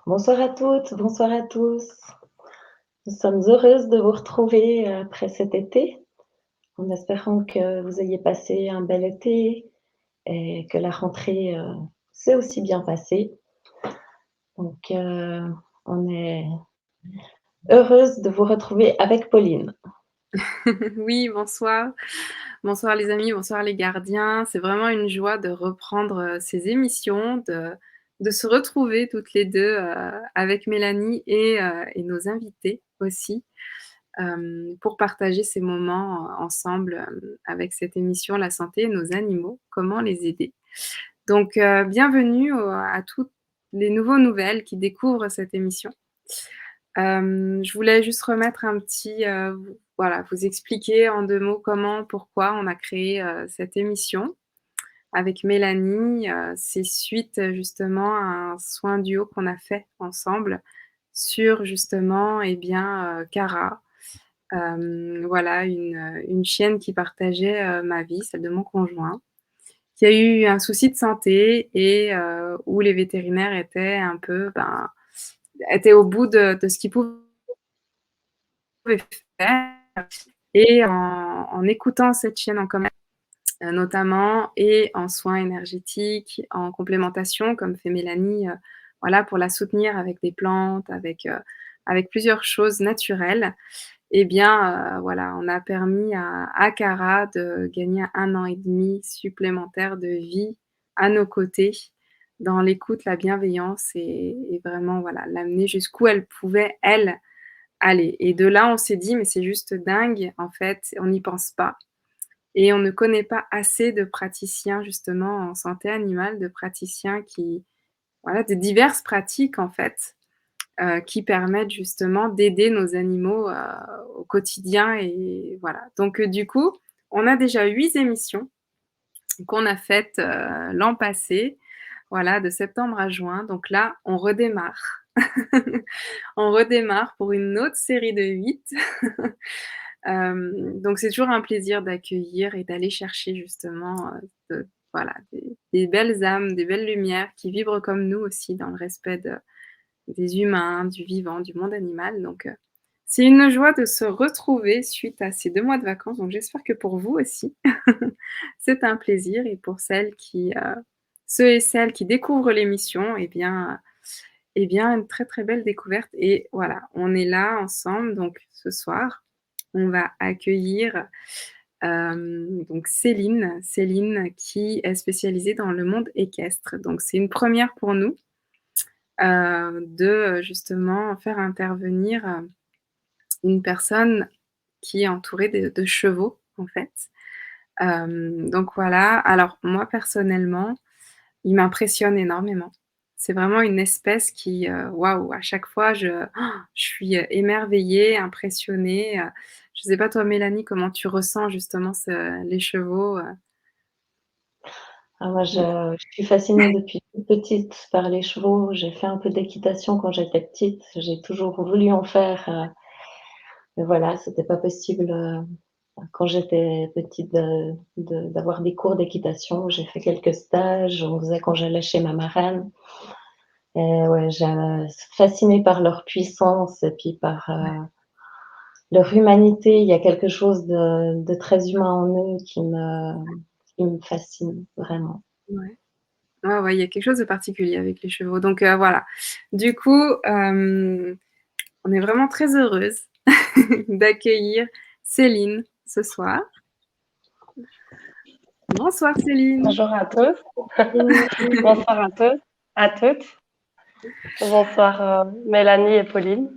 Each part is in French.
Bonsoir à toutes, bonsoir à tous. Nous sommes heureuses de vous retrouver après cet été, en espérant que vous ayez passé un bel été et que la rentrée s'est aussi bien passée. Donc, on est heureuse de vous retrouver avec Pauline. Oui, bonsoir. Bonsoir les amis, bonsoir les gardiens. C'est vraiment une joie de reprendre, ces émissions, de se retrouver toutes les 2 avec Mélanie et nos invités aussi, pour partager ces moments, ensemble, avec cette émission «La santé et nos animaux, comment les aider?». Donc, bienvenue à toutes les nouveaux nouvelles qui découvrent cette émission. Je voulais juste remettre un petit, voilà, vous expliquer en 2 mots comment, pourquoi on a créé, cette émission avec Mélanie. C'est suite, justement à un soin duo qu'on a fait ensemble sur justement et bien, Cara. Voilà une chienne qui partageait, ma vie, celle de mon conjoint, qui a eu un souci de santé et où les vétérinaires étaient un peu, étaient au bout de ce qu'ils pouvaient faire et en écoutant cette chienne en commun, notamment et en soins énergétiques, en complémentation comme fait Mélanie, voilà pour la soutenir avec des plantes, avec plusieurs choses naturelles et bien, voilà, on a permis à Cara de gagner 1 an et demi supplémentaire de vie à nos côtés, dans l'écoute, la bienveillance et vraiment, voilà, l'amener jusqu'où elle pouvait, elle, aller et de là, on s'est dit: «Mais c'est juste dingue, en fait, on n'y pense pas et on ne connaît pas assez de praticiens justement en santé animale, de praticiens qui voilà, de diverses pratiques en fait, qui permettent justement d'aider nos animaux, au quotidien et voilà. Donc, du coup, on a déjà 8 émissions qu'on a faites, l'an passé, voilà, de septembre à juin. Donc là, on redémarre. On redémarre pour une autre série de 8. Donc c'est toujours un plaisir d'accueillir et d'aller chercher justement, voilà, des belles âmes, des belles lumières qui vibrent comme nous aussi dans le respect des humains, du vivant, du monde animal. Donc, c'est une joie de se retrouver suite à ces 2 mois de vacances, donc j'espère que pour vous aussi, c'est un plaisir et pour ceux et celles qui découvrent l'émission et bien une très, très belle découverte et voilà, on est là ensemble donc ce soir, on va accueillir, donc Céline qui est spécialisée dans le monde équestre. Donc c'est une première pour nous, de, justement faire intervenir, une personne qui est entourée de chevaux, en fait. Donc voilà, alors moi personnellement, il m'impressionne énormément. C'est vraiment une espèce qui, waouh, à chaque fois je suis, émerveillée, impressionnée, je sais pas toi Mélanie, comment tu ressens justement les chevaux, Ah, moi, Mmh. je suis fascinée depuis toute petite par les chevaux. J'ai fait un peu d'équitation quand j'étais petite. J'ai toujours voulu en faire, mais voilà, c'était pas possible. Quand j'étais petite d'avoir des cours d'équitation, j'ai fait quelques stages, on faisait quand j'allais chez ma marraine et ouais, fascinée par leur puissance et puis par, leur humanité. Il y a quelque chose de très humain en eux qui me fascine vraiment. Ouais. Ouais, ouais, il y a quelque chose de particulier avec les chevaux donc voilà. Du coup, on est vraiment très heureuse d'accueillir Céline ce soir. Bonsoir Céline. Bonjour à tous. Bonsoir à tous, à toutes. Bonsoir Mélanie et Pauline.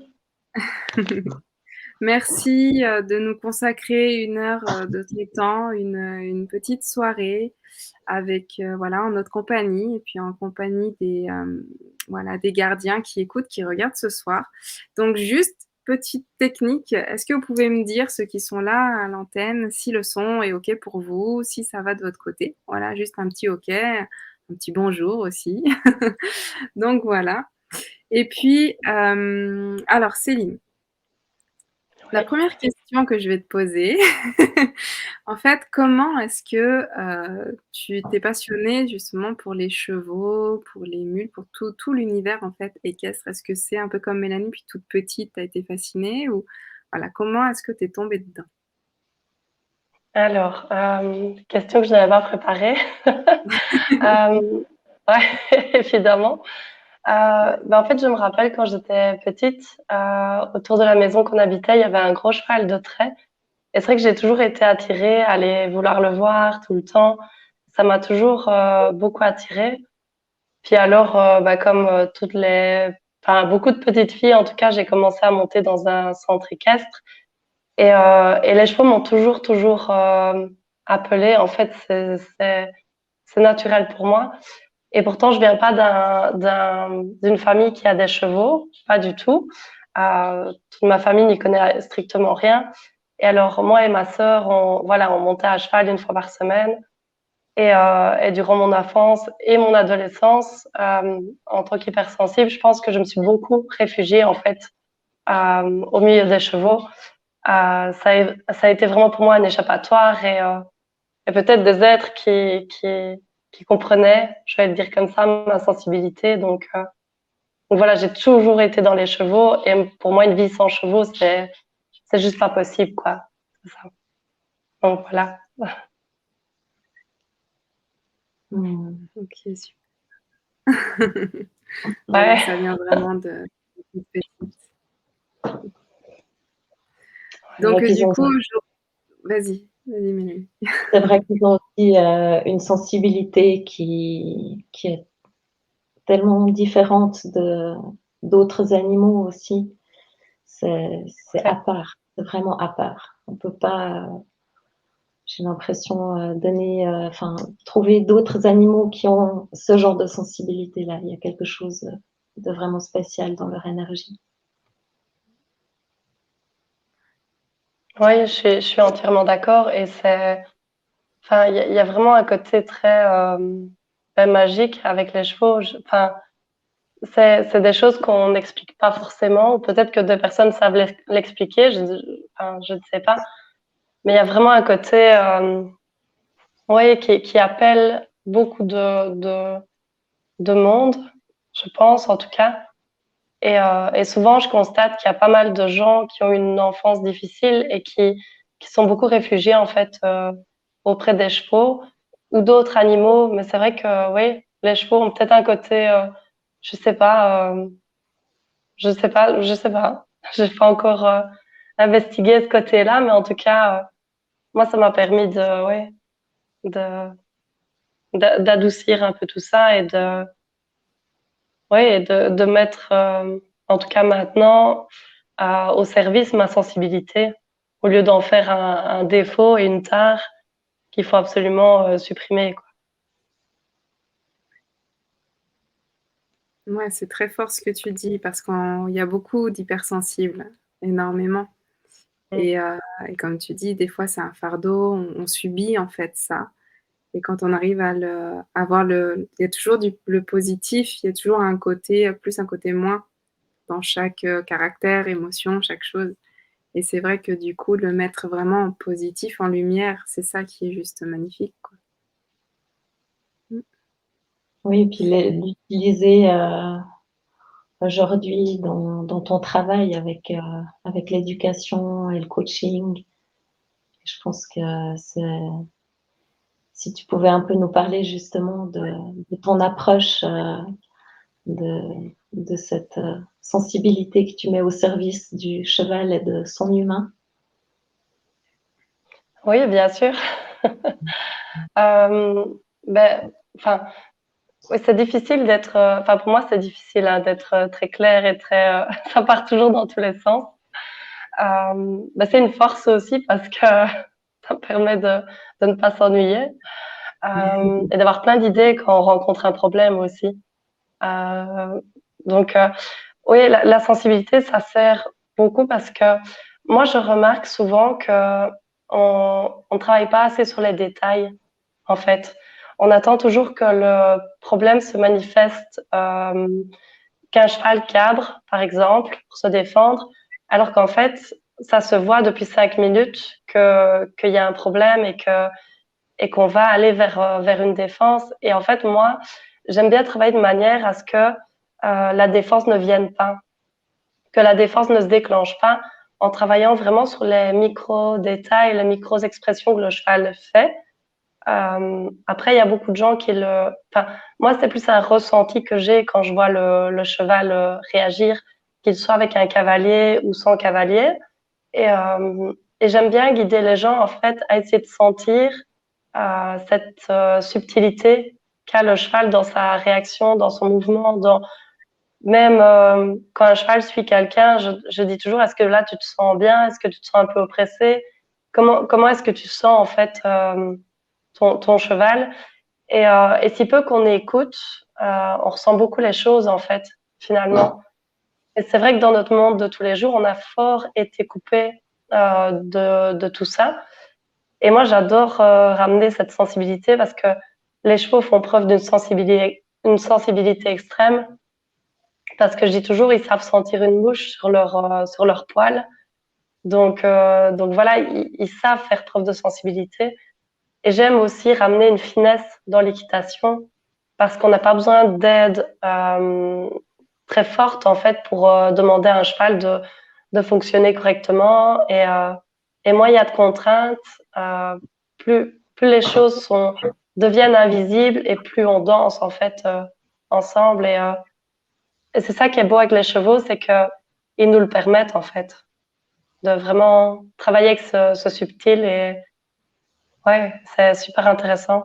Merci, de nous consacrer 1 heure, de ton temps, une petite soirée avec, voilà, en notre compagnie et puis en compagnie voilà, des gardiens qui écoutent, qui regardent ce soir. Donc juste petite technique, est-ce que vous pouvez me dire, ceux qui sont là à l'antenne, si le son est OK pour vous, si ça va de votre côté? Voilà, juste un petit OK, un petit bonjour aussi. Donc voilà et puis, alors Céline, la Oui. première question question que je vais te poser. En fait, comment est-ce que tu t'es passionnée justement pour les chevaux, pour les mules, pour tout l'univers en fait équestre? Est-ce que c'est un peu comme Mélanie, puis toute petite, tu as été fascinée ou voilà, comment est-ce que tu es tombée dedans? Alors, question que je n'avais pas préparée. Ouais, évidemment. En fait, je me rappelle quand j'étais petite, autour de la maison qu'on habitait, il y avait un gros cheval de trait. Et c'est vrai que j'ai toujours été attirée à aller vouloir le voir tout le temps. Ça m'a toujours beaucoup attirée. Puis alors, comme enfin beaucoup de petites filles, en tout cas, j'ai commencé à monter dans un centre équestre. Et les chevaux m'ont toujours appelée. En fait, c'est naturel pour moi. Et pourtant, je viens pas d'une famille qui a des chevaux, pas du tout. Toute ma famille n'y connaît strictement rien. Et alors, moi et ma sœur, on montait à cheval une fois par semaine. Et durant mon enfance et mon adolescence, en tant qu'hypersensible, je pense que je me suis beaucoup réfugiée en fait au milieu des chevaux. Ça a été vraiment pour moi un échappatoire et peut-être des êtres qui comprenaient, je vais le dire comme ça, ma sensibilité. Donc voilà, j'ai toujours été dans les chevaux et pour moi, une vie sans chevaux, c'est juste pas possible, quoi. C'est ça. Donc voilà. OK, super. Ouais, donc Ouais. ça vient vraiment de toute petite. Donc vrai qu'ils du ont, coup, vas-y Mélanie. c'est vrai qu'ils ont aussi une sensibilité qui est tellement différente d'autres animaux aussi. C'est à part, c'est vraiment à part. On peut pas, j'ai l'impression, enfin, trouver d'autres animaux qui ont ce genre de sensibilité-là. Il y a quelque chose de vraiment spécial dans leur énergie. Oui, je suis entièrement d'accord et enfin, il y a vraiment un côté très magique avec les chevaux. Enfin, c'est des choses qu'on n'explique pas forcément, ou peut-être que des personnes savent l'expliquer, enfin, je ne sais pas. Mais il y a vraiment un côté, oui, qui appelle beaucoup de monde, je pense en tout cas. Et souvent, je constate qu'il y a pas mal de gens qui ont une enfance difficile et qui sont beaucoup réfugiés en fait auprès des chevaux ou d'autres animaux. Mais c'est vrai que oui, les chevaux ont peut-être un côté, je sais pas, je sais pas. J'ai pas encore investigué ce côté-là, mais en tout cas, moi, ça m'a permis ouais, de, d'adoucir un peu tout ça et ouais, de mettre, en tout cas maintenant, au service ma sensibilité, au lieu d'en faire un défaut et une tare qu'il faut absolument supprimer, quoi. Ouais, c'est très fort ce que tu dis parce qu'il y a beaucoup d'hypersensibles, énormément. Mm. Et comme tu dis, des fois, c'est un fardeau, on subit en fait ça. Et quand on arrive à voir il y a toujours le positif, il y a toujours un côté plus, un côté moins dans chaque caractère, émotion, chaque chose. Et c'est vrai que du coup, le mettre vraiment en positif, en lumière, c'est ça qui est juste magnifique, quoi. Oui, et puis l'utiliser aujourd'hui dans ton travail avec l'éducation et le coaching. Je pense que si tu pouvais un peu nous parler justement de ton approche de cette sensibilité que tu mets au service du cheval et de son humain. Oui, bien sûr. Euh, ben, enfin, oui, c'est difficile d'être, enfin, pour moi, c'est difficile hein, d'être très clair et très, ça part toujours dans tous les sens. C'est une force aussi parce que ça permet de ne pas s'ennuyer et d'avoir plein d'idées quand on rencontre un problème aussi. Euh, donc, oui, la sensibilité, ça sert beaucoup parce que moi, je remarque souvent que on travaille pas assez sur les détails, en fait. On attend toujours que le problème se manifeste, qu'un cheval cabre, par exemple, pour se défendre, alors qu'en fait, ça se voit depuis 5 minutes qu'il y a un problème et qu'on va aller vers une défense. Et en fait, moi, j'aime bien travailler de manière à ce que la défense ne vienne pas, que la défense ne se déclenche pas, en travaillant vraiment sur les micro-détails, les micro-expressions que le cheval fait. Après, il y a beaucoup de gens qui Enfin, moi, c'est plus un ressenti que j'ai quand je vois le cheval réagir, qu'il soit avec un cavalier ou sans cavalier. Et j'aime bien guider les gens, en fait, à essayer de sentir cette subtilité qu'a le cheval dans sa réaction, dans son mouvement, même quand un cheval suit quelqu'un, je dis toujours, est-ce que là tu te sens bien? Est-ce que tu te sens un peu oppressé? Comment est-ce que tu sens en fait ton cheval? Et si peu qu'on écoute, on ressent beaucoup les choses en fait, finalement. Et c'est vrai que dans notre monde de tous les jours, on a fort été coupé de tout ça. Et moi, j'adore ramener cette sensibilité parce que les chevaux font preuve une sensibilité extrême. Parce que je dis toujours, ils savent sentir une mouche sur leur poil. Donc voilà, ils savent faire preuve de sensibilité. Et j'aime aussi ramener une finesse dans l'équitation parce qu'on n'a pas besoin d'aide très forte en fait pour demander à un cheval de fonctionner correctement. Et moins il y a de contraintes, plus les choses deviennent invisibles et plus on danse en fait ensemble. Et c'est ça qui est beau avec les chevaux, c'est qu'ils nous le permettent en fait, de vraiment travailler avec ce subtil et ouais, c'est super intéressant.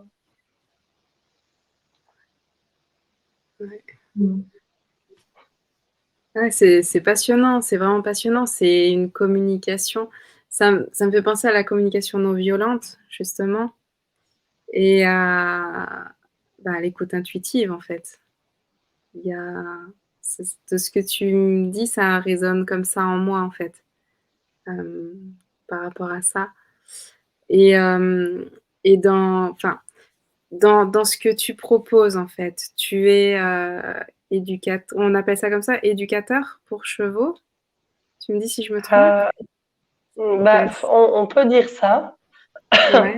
Ouais. Mm. Ouais, c'est passionnant, c'est vraiment passionnant. C'est une communication. Ça me fait penser à la communication non violente, justement, et à l'écoute intuitive, en fait. Il y a, de ce que tu me dis, ça résonne comme ça en moi, en fait, euh, par rapport à ça. Et, et enfin, dans ce que tu proposes, en fait, tu es éducateur, on appelle ça comme ça, éducateur pour chevaux. Tu me dis si je me trompe? Euh, bah, on peut dire ça. Ouais.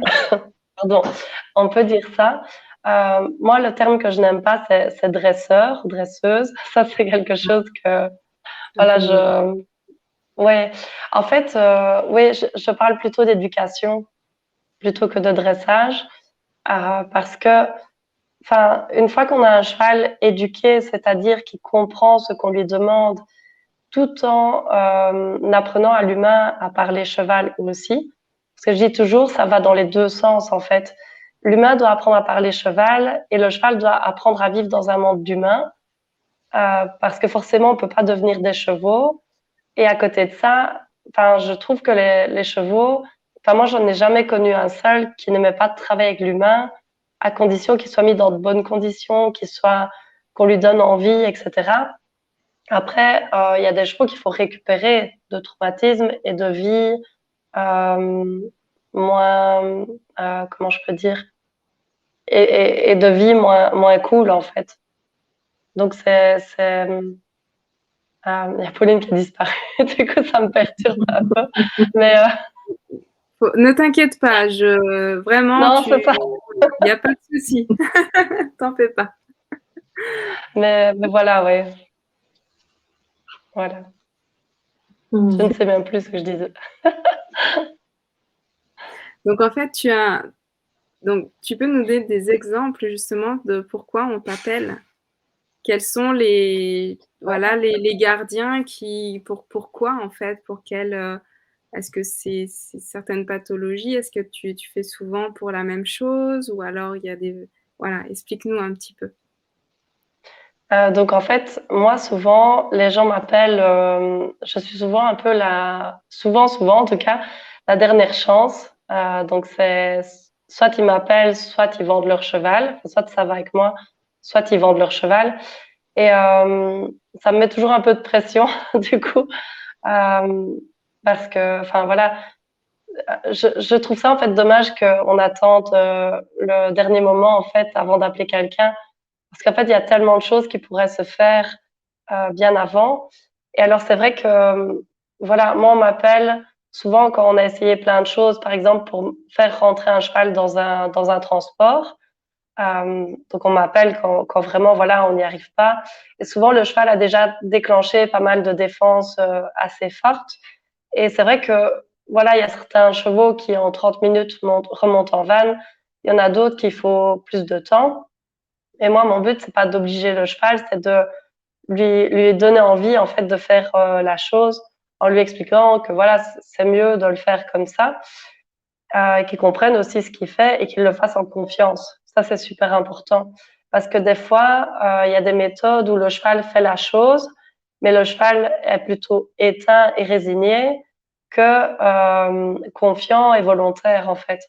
Pardon, on peut dire ça. Moi, le terme que je n'aime pas, c'est dresseur, dresseuse. Ça, c'est quelque chose que, Un voilà, peu mieux. ouais. En fait, oui, je parle plutôt d'éducation plutôt que de dressage, parce que, enfin, une fois qu'on a un cheval éduqué, c'est-à-dire qui comprend ce qu'on lui demande, tout en apprenant à l'humain à parler cheval aussi. Parce que je dis toujours, ça va dans les deux sens en fait. L'humain doit apprendre à parler cheval et le cheval doit apprendre à vivre dans un monde d'humains parce que forcément on peut pas devenir des chevaux. Et à côté de ça, enfin, je trouve que les chevaux, enfin moi j'en ai jamais connu un seul qui n'aimait pas travailler avec l'humain à condition qu'il soit mis dans de bonnes conditions, qu'on lui donne envie, etc. Après, il y a des chevaux qu'il faut récupérer de traumatismes et de vie euh, moins, comment je peux dire, et de vie moins cool en fait. Donc il y a Pauline qui a disparu, du coup ça me perturbe un peu. Mais Ne t'inquiète pas, vraiment, non, c'est pas. il n'y a pas de souci. T'en fais pas. Mais voilà, ouais, voilà. Je Mm. ne sais même plus ce que je disais. Donc en fait, donc tu peux nous donner des exemples justement de pourquoi on t'appelle. Quels sont voilà, les gardiens pourquoi en fait, est-ce que c'est certaines pathologies? Est-ce que tu fais souvent pour la même chose? Ou alors il y a voilà, explique-nous un petit peu. Donc en fait, moi souvent, les gens m'appellent, je suis souvent un peu souvent en tout cas, la dernière chance. Donc c'est soit ils m'appellent, soit ils vendent leur cheval, soit ça va avec moi, soit ils vendent leur cheval. Et ça me met toujours un peu de pression du coup, euh, parce que, enfin voilà, je trouve ça en fait dommage qu'on attende le dernier moment en fait avant d'appeler quelqu'un. Parce qu'en fait, il y a tellement de choses qui pourraient se faire bien avant. Et alors, c'est vrai que voilà, moi, on m'appelle souvent quand on a essayé plein de choses, par exemple, pour faire rentrer un cheval dans un transport. Donc, on m'appelle quand vraiment, voilà, on n'y arrive pas. Et souvent, le cheval a déjà déclenché pas mal de défenses assez fortes. Et c'est vrai que, voilà, il y a certains chevaux qui, en 30 minutes, remontent en vanne. Il y en a d'autres qu'il faut plus de temps. Et moi, mon but, c'est pas d'obliger le cheval, c'est de lui donner envie, en fait, de faire la chose en lui expliquant que, voilà, c'est mieux de le faire comme ça, qu'il comprenne aussi ce qu'il fait et qu'il le fasse en confiance. Ça, c'est super important. Parce que des fois, il y a des méthodes où le cheval fait la chose, mais le cheval est plutôt éteint et résigné que confiant et volontaire, en fait.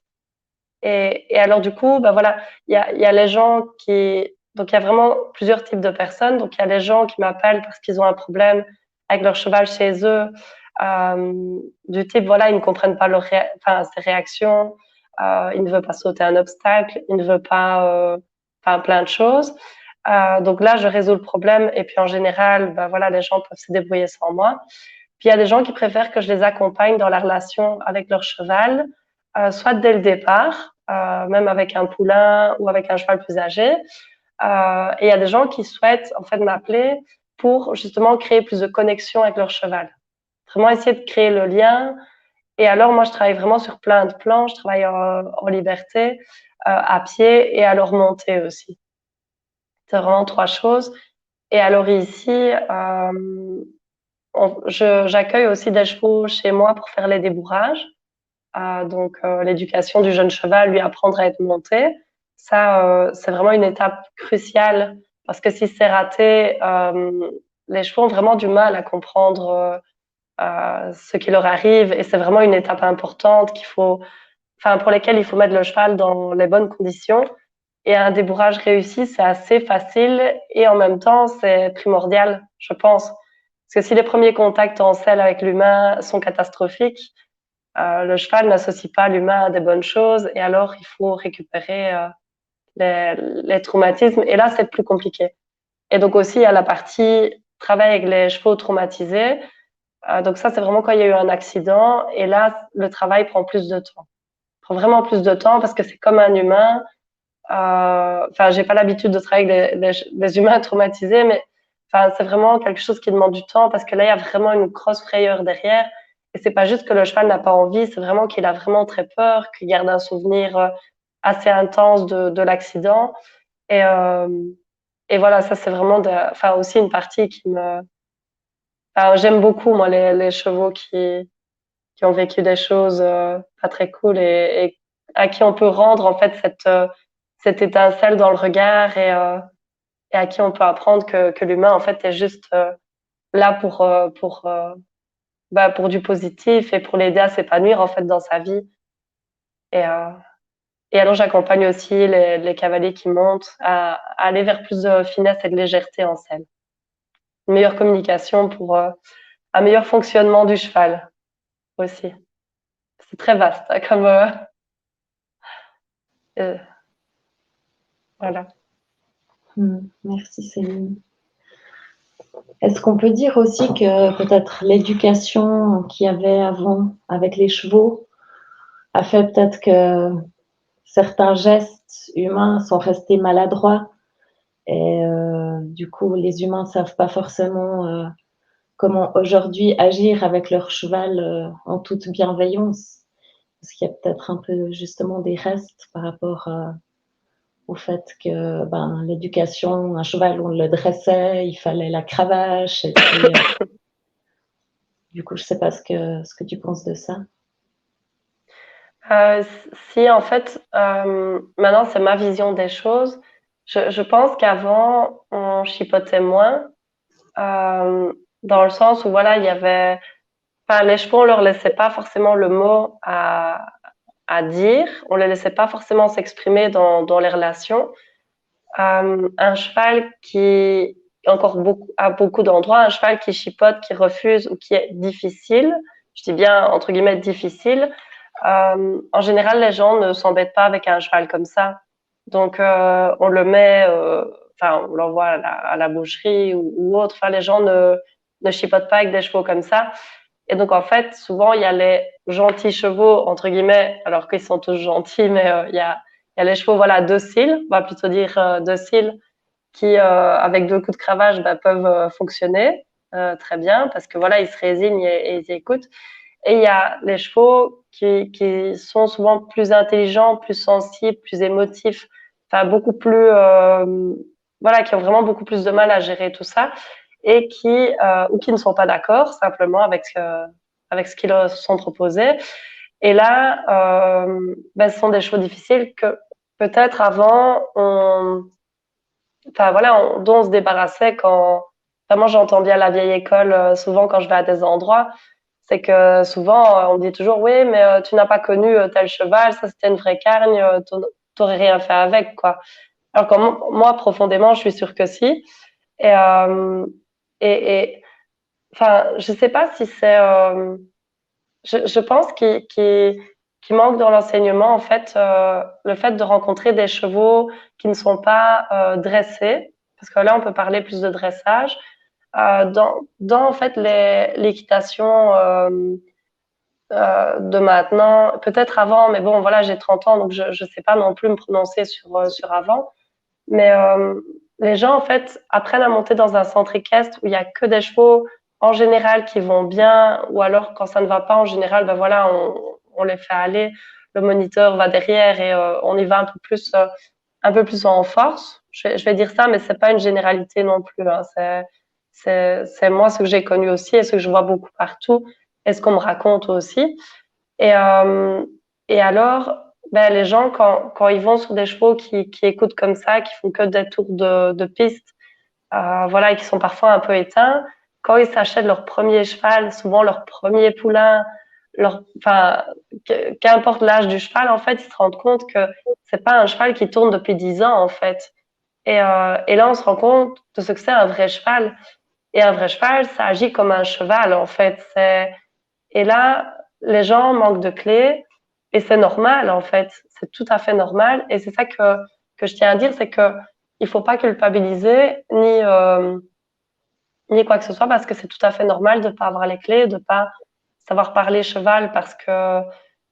Et alors, du coup, bah voilà, il y a les gens qui. Donc, il y a vraiment plusieurs types de personnes. Donc, il y a les gens qui m'appellent parce qu'ils ont un problème avec leur cheval chez eux, du type, voilà, ils ne comprennent pas enfin, ses réactions, il ne veut pas sauter un obstacle, il ne veut pas, enfin, plein de choses. Donc là, je résous le problème et puis en général, bah voilà, les gens peuvent se débrouiller sans moi. Puis il y a des gens qui préfèrent que je les accompagne dans la relation avec leur cheval, soit dès le départ, même avec un poulain ou avec un cheval plus âgé. Et il y a des gens qui souhaitent en fait m'appeler pour justement créer plus de connexion avec leur cheval. Vraiment essayer de créer le lien. Et alors moi, je travaille vraiment sur plein de plans. Je travaille en liberté, à pied et à leur montée aussi. C'est vraiment trois choses. Et alors ici, j'accueille aussi des chevaux chez moi pour faire les débourrages. Donc l'éducation du jeune cheval, lui apprendre à être monté. Ça, c'est vraiment une étape cruciale parce que si c'est raté, les chevaux ont vraiment du mal à comprendre ce qui leur arrive et c'est vraiment une étape importante enfin pour lesquelles il faut mettre le cheval dans les bonnes conditions. Et un débourrage réussi, c'est assez facile et en même temps, c'est primordial, je pense. Parce que si les premiers contacts en selle avec l'humain sont catastrophiques, le cheval n'associe pas l'humain à des bonnes choses et alors il faut récupérer les traumatismes et là, c'est plus compliqué. Et donc aussi, il y a la partie travail avec les chevaux traumatisés. Donc ça, c'est vraiment quand il y a eu un accident et là, le travail prend plus de temps. Il prend vraiment plus de temps parce que c'est comme un humain. Enfin, j'ai pas l'habitude de travailler avec les humains traumatisés, mais enfin, c'est vraiment quelque chose qui demande du temps parce que là, il y a vraiment une grosse frayeur derrière. Et c'est pas juste que le cheval n'a pas envie, c'est vraiment qu'il a vraiment très peur, qu'il garde un souvenir assez intense de l'accident. Et, euh, et voilà, ça c'est vraiment enfin, aussi une partie qui me. Enfin, j'aime beaucoup moi les chevaux qui ont vécu des choses pas très cool et à qui on peut rendre en fait cette étincelle dans le regard et à qui on peut apprendre que l'humain en fait est juste là pour du positif et pour l'aider à s'épanouir en fait dans sa vie. Et, euh, et alors j'accompagne aussi les cavaliers qui montent à aller vers plus de finesse et de légèreté en selle. Une meilleure communication pour un meilleur fonctionnement du cheval aussi. C'est très vaste hein, comme euh, voilà. Merci Céline. Est-ce qu'on peut dire aussi que peut-être l'éducation qu'il y avait avant avec les chevaux a fait peut-être que certains gestes humains sont restés maladroits et du coup les humains ne savent pas forcément comment aujourd'hui agir avec leur cheval en toute bienveillance. Parce qu'il y a peut-être un peu justement des restes par rapport au fait que ben, l'éducation, un cheval, on le dressait, il fallait la cravache. Et puis, du coup, je ne sais pas ce que tu penses de ça. Euh, Si en fait, maintenant c'est ma vision des choses. Je pense qu'avant on chipotait moins, euh, dans le sens où voilà il y avait, enfin les chevaux on leur laissait pas forcément le mot à dire, on les laissait pas forcément s'exprimer dans les relations. Un cheval qui encore beaucoup à beaucoup d'endroits, un cheval qui chipote, qui refuse ou qui est difficile, je dis bien entre guillemets difficile. En général, les gens ne s'embêtent pas avec un cheval comme ça. Donc, on le met, enfin, on l'envoie à la boucherie ou autre. Enfin, les gens ne chipotent pas avec des chevaux comme ça. Et donc, en fait, souvent, il y a les gentils chevaux, entre guillemets, alors qu'ils sont tous gentils, mais il y a les chevaux, voilà, dociles, on va plutôt dire dociles, qui, avec 2 coups de cravache, bah, peuvent fonctionner très bien, parce que voilà, ils se résignent et ils écoutent. Et il y a les chevaux qui sont souvent plus intelligents, plus sensibles, plus émotifs, enfin beaucoup plus, voilà, qui ont vraiment beaucoup plus de mal à gérer tout ça et ou qui ne sont pas d'accord simplement avec ce qui leur sont proposés. Et là, ben, ce sont des chevaux difficiles que peut-être avant enfin voilà, dont on se débarrassait quand. Enfin, moi, j'entends bien la vieille école souvent quand je vais à des endroits. C'est que souvent, on me dit toujours, oui, mais tu n'as pas connu tel cheval, ça c'était une vraie cargne, t'aurais rien fait avec, quoi. Alors que moi, profondément, je suis sûre que si. Et, et enfin, je sais pas si c'est, je pense qu'il manque dans l'enseignement, en fait, le fait de rencontrer des chevaux qui ne sont pas dressés, parce que là, on peut parler plus de dressage, dans en fait l'équitation de maintenant, peut-être avant, mais bon, voilà, j'ai 30 ans, donc je ne sais pas non plus me prononcer sur avant. Mais les gens, en fait, apprennent à monter dans un centre équestre où il y a que des chevaux en général qui vont bien, ou alors quand ça ne va pas, en général, ben voilà, on les fait aller. Le moniteur va derrière et on y va un peu plus en force. Je vais dire ça, mais c'est pas une généralité non plus. Hein. C'est moi ce que j'ai connu aussi et ce que je vois beaucoup partout et ce qu'on me raconte aussi. Et, euh, et alors, ben, les gens, quand ils vont sur des chevaux qui écoutent comme ça, qui font que des tours de piste, voilà, et qui sont parfois un peu éteints, quand ils s'achètent leur premier cheval, souvent leur premier poulain, enfin, qu'importe l'âge du cheval, en fait, ils se rendent compte que c'est pas un cheval qui tourne depuis 10 ans, en fait. Et là, on se rend compte de ce que c'est un vrai cheval. Et un vrai cheval, ça agit comme un cheval, en fait. Et là, les gens manquent de clés et c'est normal en fait, c'est tout à fait normal et c'est ça que je tiens à dire, c'est que il faut pas culpabiliser ni quoi que ce soit parce que c'est tout à fait normal de pas avoir les clés, de pas savoir parler cheval parce que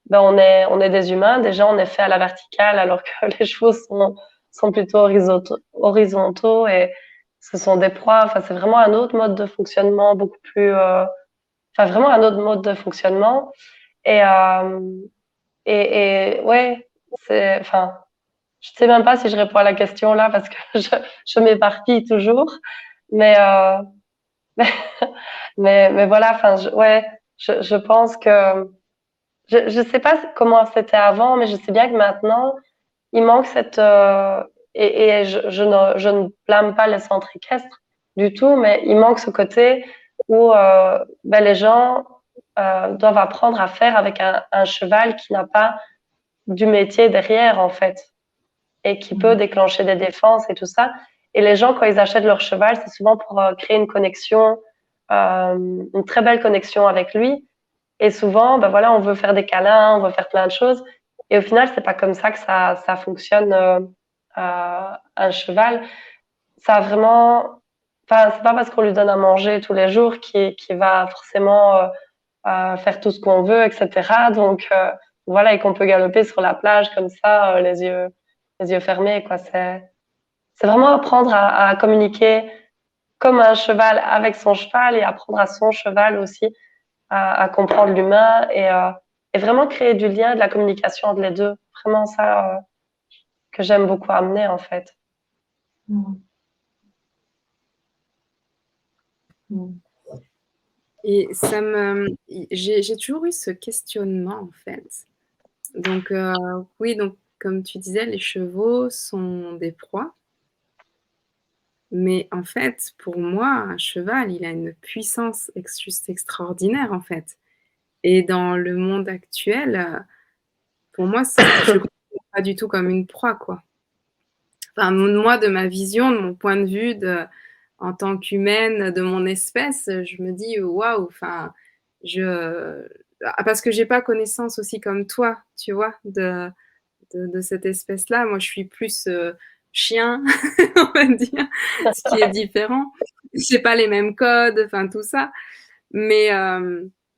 ben on est des humains, déjà on est fait à la verticale alors que les chevaux sont plutôt horizontaux et ce sont des proies, enfin c'est vraiment un autre mode de fonctionnement beaucoup plus enfin vraiment un autre mode de fonctionnement et ouais, enfin, je sais même pas si je réponds à la question là parce que je m'éparpille toujours, mais, mais voilà, enfin, ouais, je pense que, je sais pas comment c'était avant, mais je sais bien que maintenant, il manque et je ne blâme pas les centres équestres du tout, mais il manque ce côté où, ben, les gens, doivent apprendre à faire avec un cheval qui n'a pas du métier derrière, en fait, et qui peut déclencher des défenses et tout ça. Et les gens, quand ils achètent leur cheval, c'est souvent pour créer une connexion, une très belle connexion avec lui. Et souvent, ben voilà, on veut faire des câlins, on veut faire plein de choses. Et au final, c'est pas comme ça que ça fonctionne, un cheval. Ça a vraiment, enfin, c'est pas parce qu'on lui donne à manger tous les jours qu'il va forcément faire tout ce qu'on veut, etc. Donc voilà, et qu'on peut galoper sur la plage comme ça, les yeux fermés, quoi. C'est vraiment apprendre à communiquer comme un cheval avec son cheval et apprendre à son cheval aussi à comprendre l'humain et vraiment créer du lien, de la communication entre les deux. Vraiment ça que j'aime beaucoup amener en fait. Mm. Mm. Et j'ai toujours eu ce questionnement en fait. Donc oui, donc comme tu disais, les chevaux sont des proies. Mais en fait, pour moi, un cheval, il a une puissance juste extraordinaire en fait. Et dans le monde actuel, pour moi, je ne considère pas du tout comme une proie, quoi. Enfin, moi, de ma vision, de mon point de vue, en tant qu'humaine, de mon espèce, je me dis waouh, enfin, parce que j'ai pas connaissance aussi comme toi, tu vois, de cette espèce-là. Moi, je suis plus chien, on va dire, ce qui est différent. C'est pas les mêmes codes, enfin tout ça. Mais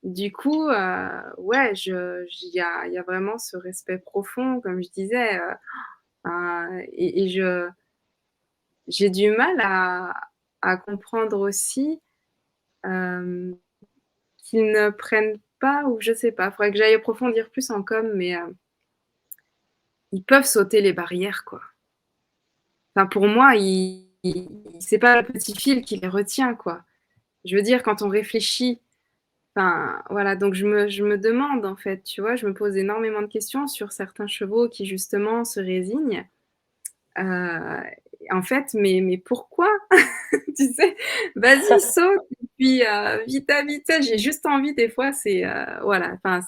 du coup, ouais, il y a vraiment ce respect profond, comme je disais, et j'ai du mal à comprendre aussi, hem, qu'ils ne prennent pas, ou je sais pas, il faudrait que j'aille approfondir plus en com, mais ils peuvent sauter les barrières, quoi. Enfin, pour moi, c'est pas le petit fil qui les retient, quoi. Je veux dire, quand on réfléchit, enfin, voilà, donc je me demande, en fait, tu vois, je me pose énormément de questions sur certains chevaux qui, justement, se résignent. Heu, En fait, mais pourquoi? Tu sais? Vas-y, saute et puis, vite à vite. Tu sais, j'ai juste envie des fois, voilà, enfin,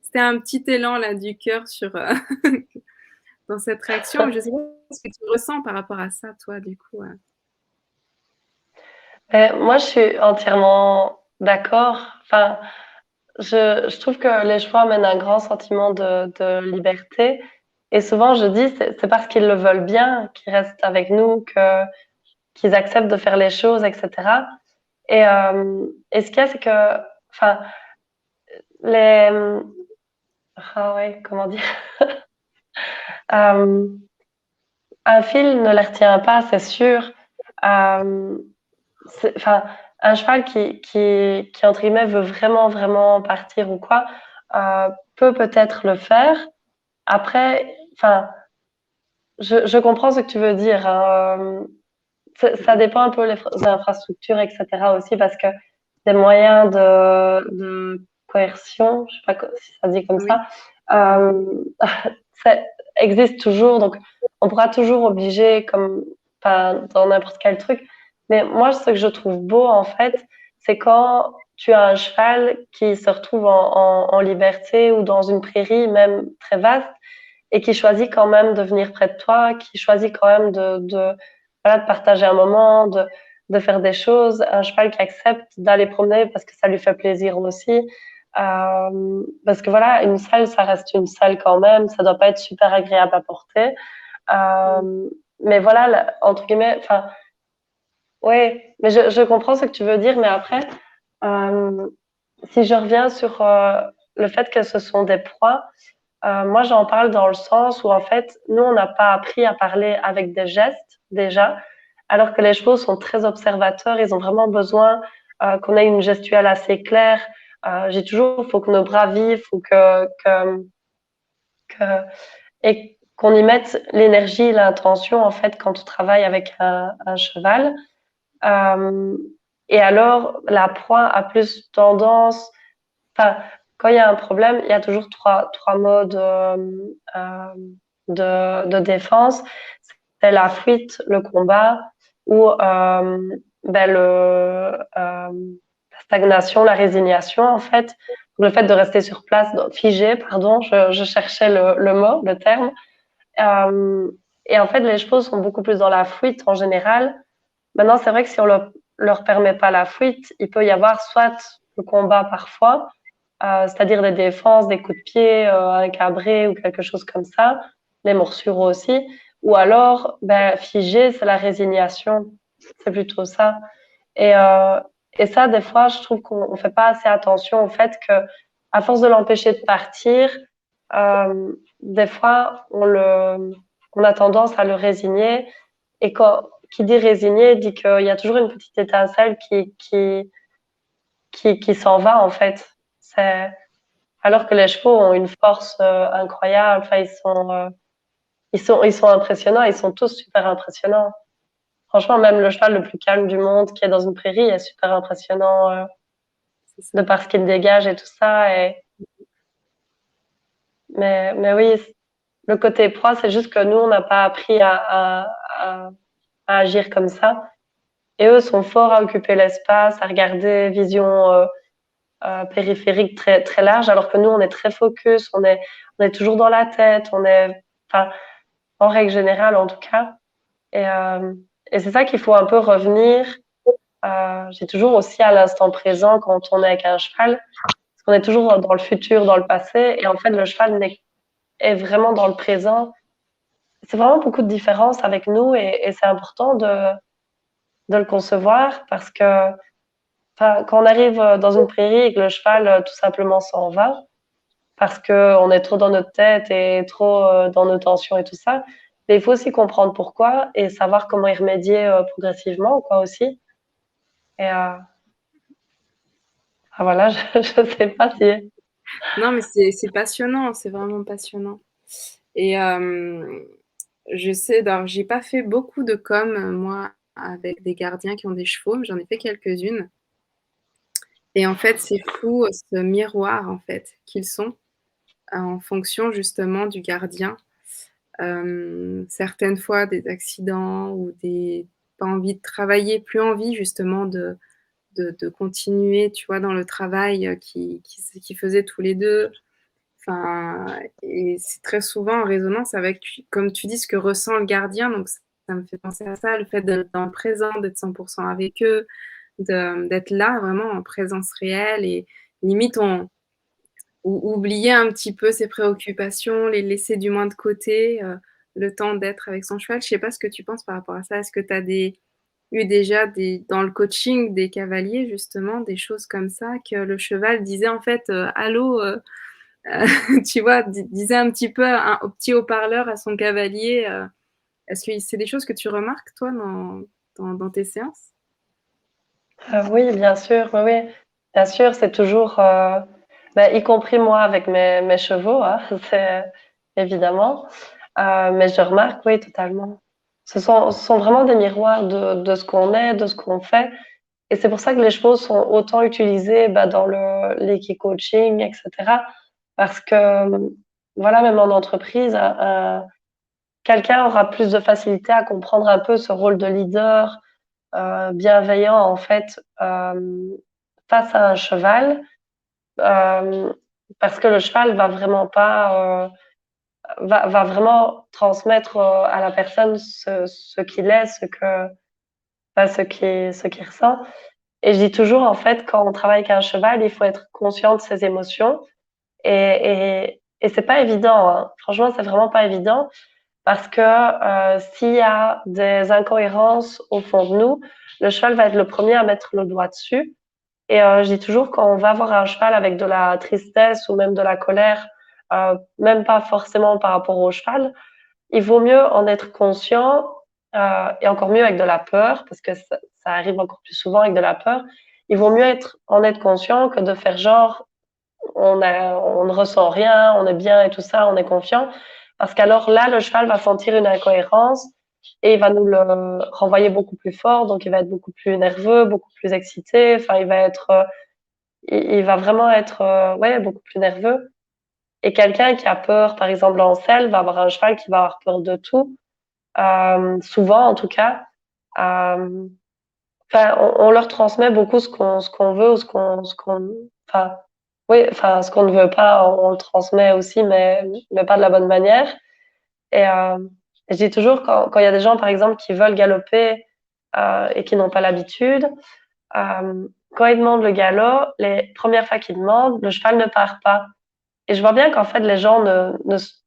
c'était un petit élan là du cœur sur, dans cette réaction. Je sais pas ce que tu ressens par rapport à ça, toi, du coup, Moi, je suis entièrement d'accord. Enfin, je trouve que les chevaux amènent un grand sentiment de liberté. Et souvent, je dis, c'est parce qu'ils le veulent bien qu'ils restent avec nous, qu'ils acceptent de faire les choses, etc. Et ce qu'il y a, c'est que, enfin, les, ah ouais, comment dire, euh, un fil ne les retient pas, c'est sûr. Euh, Enfin, un cheval qui, entre guillemets, veut vraiment, vraiment partir ou quoi, peut peut-être le faire. Après, enfin, je comprends ce que tu veux dire, hein. Ça dépend un peu des infrastructures, etc. aussi, parce que des moyens de coercion, je sais pas si ça se dit comme oui. ça, euh, ça existe toujours. Donc, on pourra toujours obliger, comme enfin, dans n'importe quel truc. Mais moi, ce que je trouve beau, en fait, c'est quand tu as un cheval qui se retrouve en liberté ou dans une prairie, même très vaste, et qui choisit quand même de venir près de toi, qui choisit quand même voilà, de partager un moment, de faire des choses, un cheval qui accepte d'aller promener parce que ça lui fait plaisir aussi. Parce que voilà, une selle, ça reste une selle quand même, ça doit pas être super agréable à porter. Mmh. Mais voilà, entre guillemets, enfin, ouais, mais je comprends ce que tu veux dire, mais après, euh, si je reviens sur le fait que ce sont des proies, moi, j'en parle dans le sens où, en fait, nous, on n'a pas appris à parler avec des gestes, déjà, alors que les chevaux sont très observateurs. Ils ont vraiment besoin qu'on ait une gestuelle assez claire. J'ai toujours, il faut que nos bras vivent, faut que, et qu'on y mette l'énergie, l'intention, en fait, quand on travaille avec un cheval. Euh, et alors, la proie a plus tendance, enfin, quand il y a un problème, il y a toujours trois modes de défense. C'est la fuite, le combat ou ben la stagnation, la résignation en fait. Le fait de rester sur place, figé, pardon, je cherchais le mot, le terme. Euh, et en fait, les chevaux sont beaucoup plus dans la fuite en général. Maintenant, c'est vrai que si on leur permet pas la fuite, il peut y avoir soit le combat parfois, c'est-à-dire des défenses, des coups de pied, un cabré ou quelque chose comme ça, les morsures aussi, ou alors ben, figé, c'est la résignation, c'est plutôt ça. Et, euh, et ça, des fois, je trouve qu'on fait pas assez attention au fait que, à force de l'empêcher de partir, des fois, on a tendance à le résigner. Et qui dit résigner dit qu'il y a toujours une petite étincelle qui s'en va en fait. C'est alors que les chevaux ont une force incroyable. Enfin, ils sont impressionnants. Ils sont tous super impressionnants. Franchement, même le cheval le plus calme du monde qui est dans une prairie est super impressionnant C'est ça. de par ce qu'il dégage et tout ça. Mais oui, le côté proie, c'est juste que nous, on n'a pas appris à agir comme ça. Et eux sont forts à occuper l'espace, à regarder vision périphérique très très large, alors que nous, on est très focus, on est toujours dans la tête, enfin, en règle générale en tout cas. Et, euh, et c'est ça qu'il faut un peu revenir. J'ai toujours aussi à l'instant présent quand on est avec un cheval, parce qu'on est toujours dans le futur, dans le passé, et en fait, le cheval est vraiment dans le présent. C'est vraiment beaucoup de différence avec nous, et c'est important de le concevoir parce que enfin, quand on arrive dans une prairie et que le cheval tout simplement s'en va, parce qu'on est trop dans notre tête et trop dans nos tensions et tout ça, mais il faut aussi comprendre pourquoi et savoir comment y remédier progressivement, quoi, aussi. Et voilà, je sais pas si. Non, mais c'est passionnant, c'est vraiment passionnant. Et je sais, alors j'ai pas fait beaucoup de com, moi, avec des gardiens qui ont des chevaux, mais j'en ai fait quelques-unes. Et en fait, c'est fou ce miroir en fait qu'ils sont en fonction justement du gardien. Certaines fois des accidents ou des pas envie de travailler, plus envie justement de continuer, tu vois, dans le travail qu'ils faisaient tous les deux. Enfin, et c'est très souvent en résonance avec, comme tu dis, ce que ressent le gardien. Donc, ça me fait penser à ça, le fait d'être dans le présent, d'être 100% avec eux, d'être là vraiment en présence réelle et limite oublier un petit peu ses préoccupations, les laisser du moins de côté, le temps d'être avec son cheval. Je sais pas ce que tu penses par rapport à ça. Est-ce que tu as eu déjà dans le coaching des cavaliers justement des choses comme ça que le cheval disait en fait allô, tu vois, disait un petit peu au petit haut-parleur à son cavalier. Est-ce que c'est des choses que tu remarques toi dans tes séances? Oui, bien sûr, oui, oui. Bien sûr, c'est toujours, y compris moi avec mes chevaux, hein, c'est évidemment. Mais je remarque, oui, totalement. Ce sont vraiment des miroirs de ce qu'on est, de ce qu'on fait. Et c'est pour ça que les chevaux sont autant utilisés dans l'équi-coaching, etc. Parce que, voilà, même en entreprise, quelqu'un aura plus de facilité à comprendre un peu ce rôle de leader, bienveillant en fait face à un cheval, euh, parce que le cheval va vraiment pas va vraiment transmettre à la personne ce qu'il est, ce qu'il ressent. Et je dis toujours en fait quand on travaille avec un cheval, il faut être conscient de ses émotions et c'est pas évident, hein. Franchement, c'est vraiment pas évident parce que s'il y a des incohérences au fond de nous, le cheval va être le premier à mettre le doigt dessus. Et je dis toujours quand on va voir un cheval avec de la tristesse ou même de la colère, même pas forcément par rapport au cheval, il vaut mieux en être conscient, et encore mieux avec de la peur, parce que ça arrive encore plus souvent avec de la peur. Il vaut mieux en être conscient que de faire genre on ne ressent rien, on est bien et tout ça, on est confiant. Parce qu'alors là, le cheval va sentir une incohérence et il va nous le renvoyer beaucoup plus fort, donc il va être beaucoup plus nerveux, beaucoup plus excité. Enfin, il va vraiment être, ouais, beaucoup plus nerveux. Et quelqu'un qui a peur, par exemple en selle, va avoir un cheval qui va avoir peur de tout, souvent en tout cas. Euh, Enfin, on leur transmet beaucoup ce qu'on veut ou enfin, oui, enfin, ce qu'on ne veut pas, on le transmet aussi, mais pas de la bonne manière. Et je dis toujours quand il y a des gens, par exemple, qui veulent galoper et qui n'ont pas l'habitude, quand ils demandent le galop, les premières fois qu'ils demandent, le cheval ne part pas. Et je vois bien qu'en fait, les gens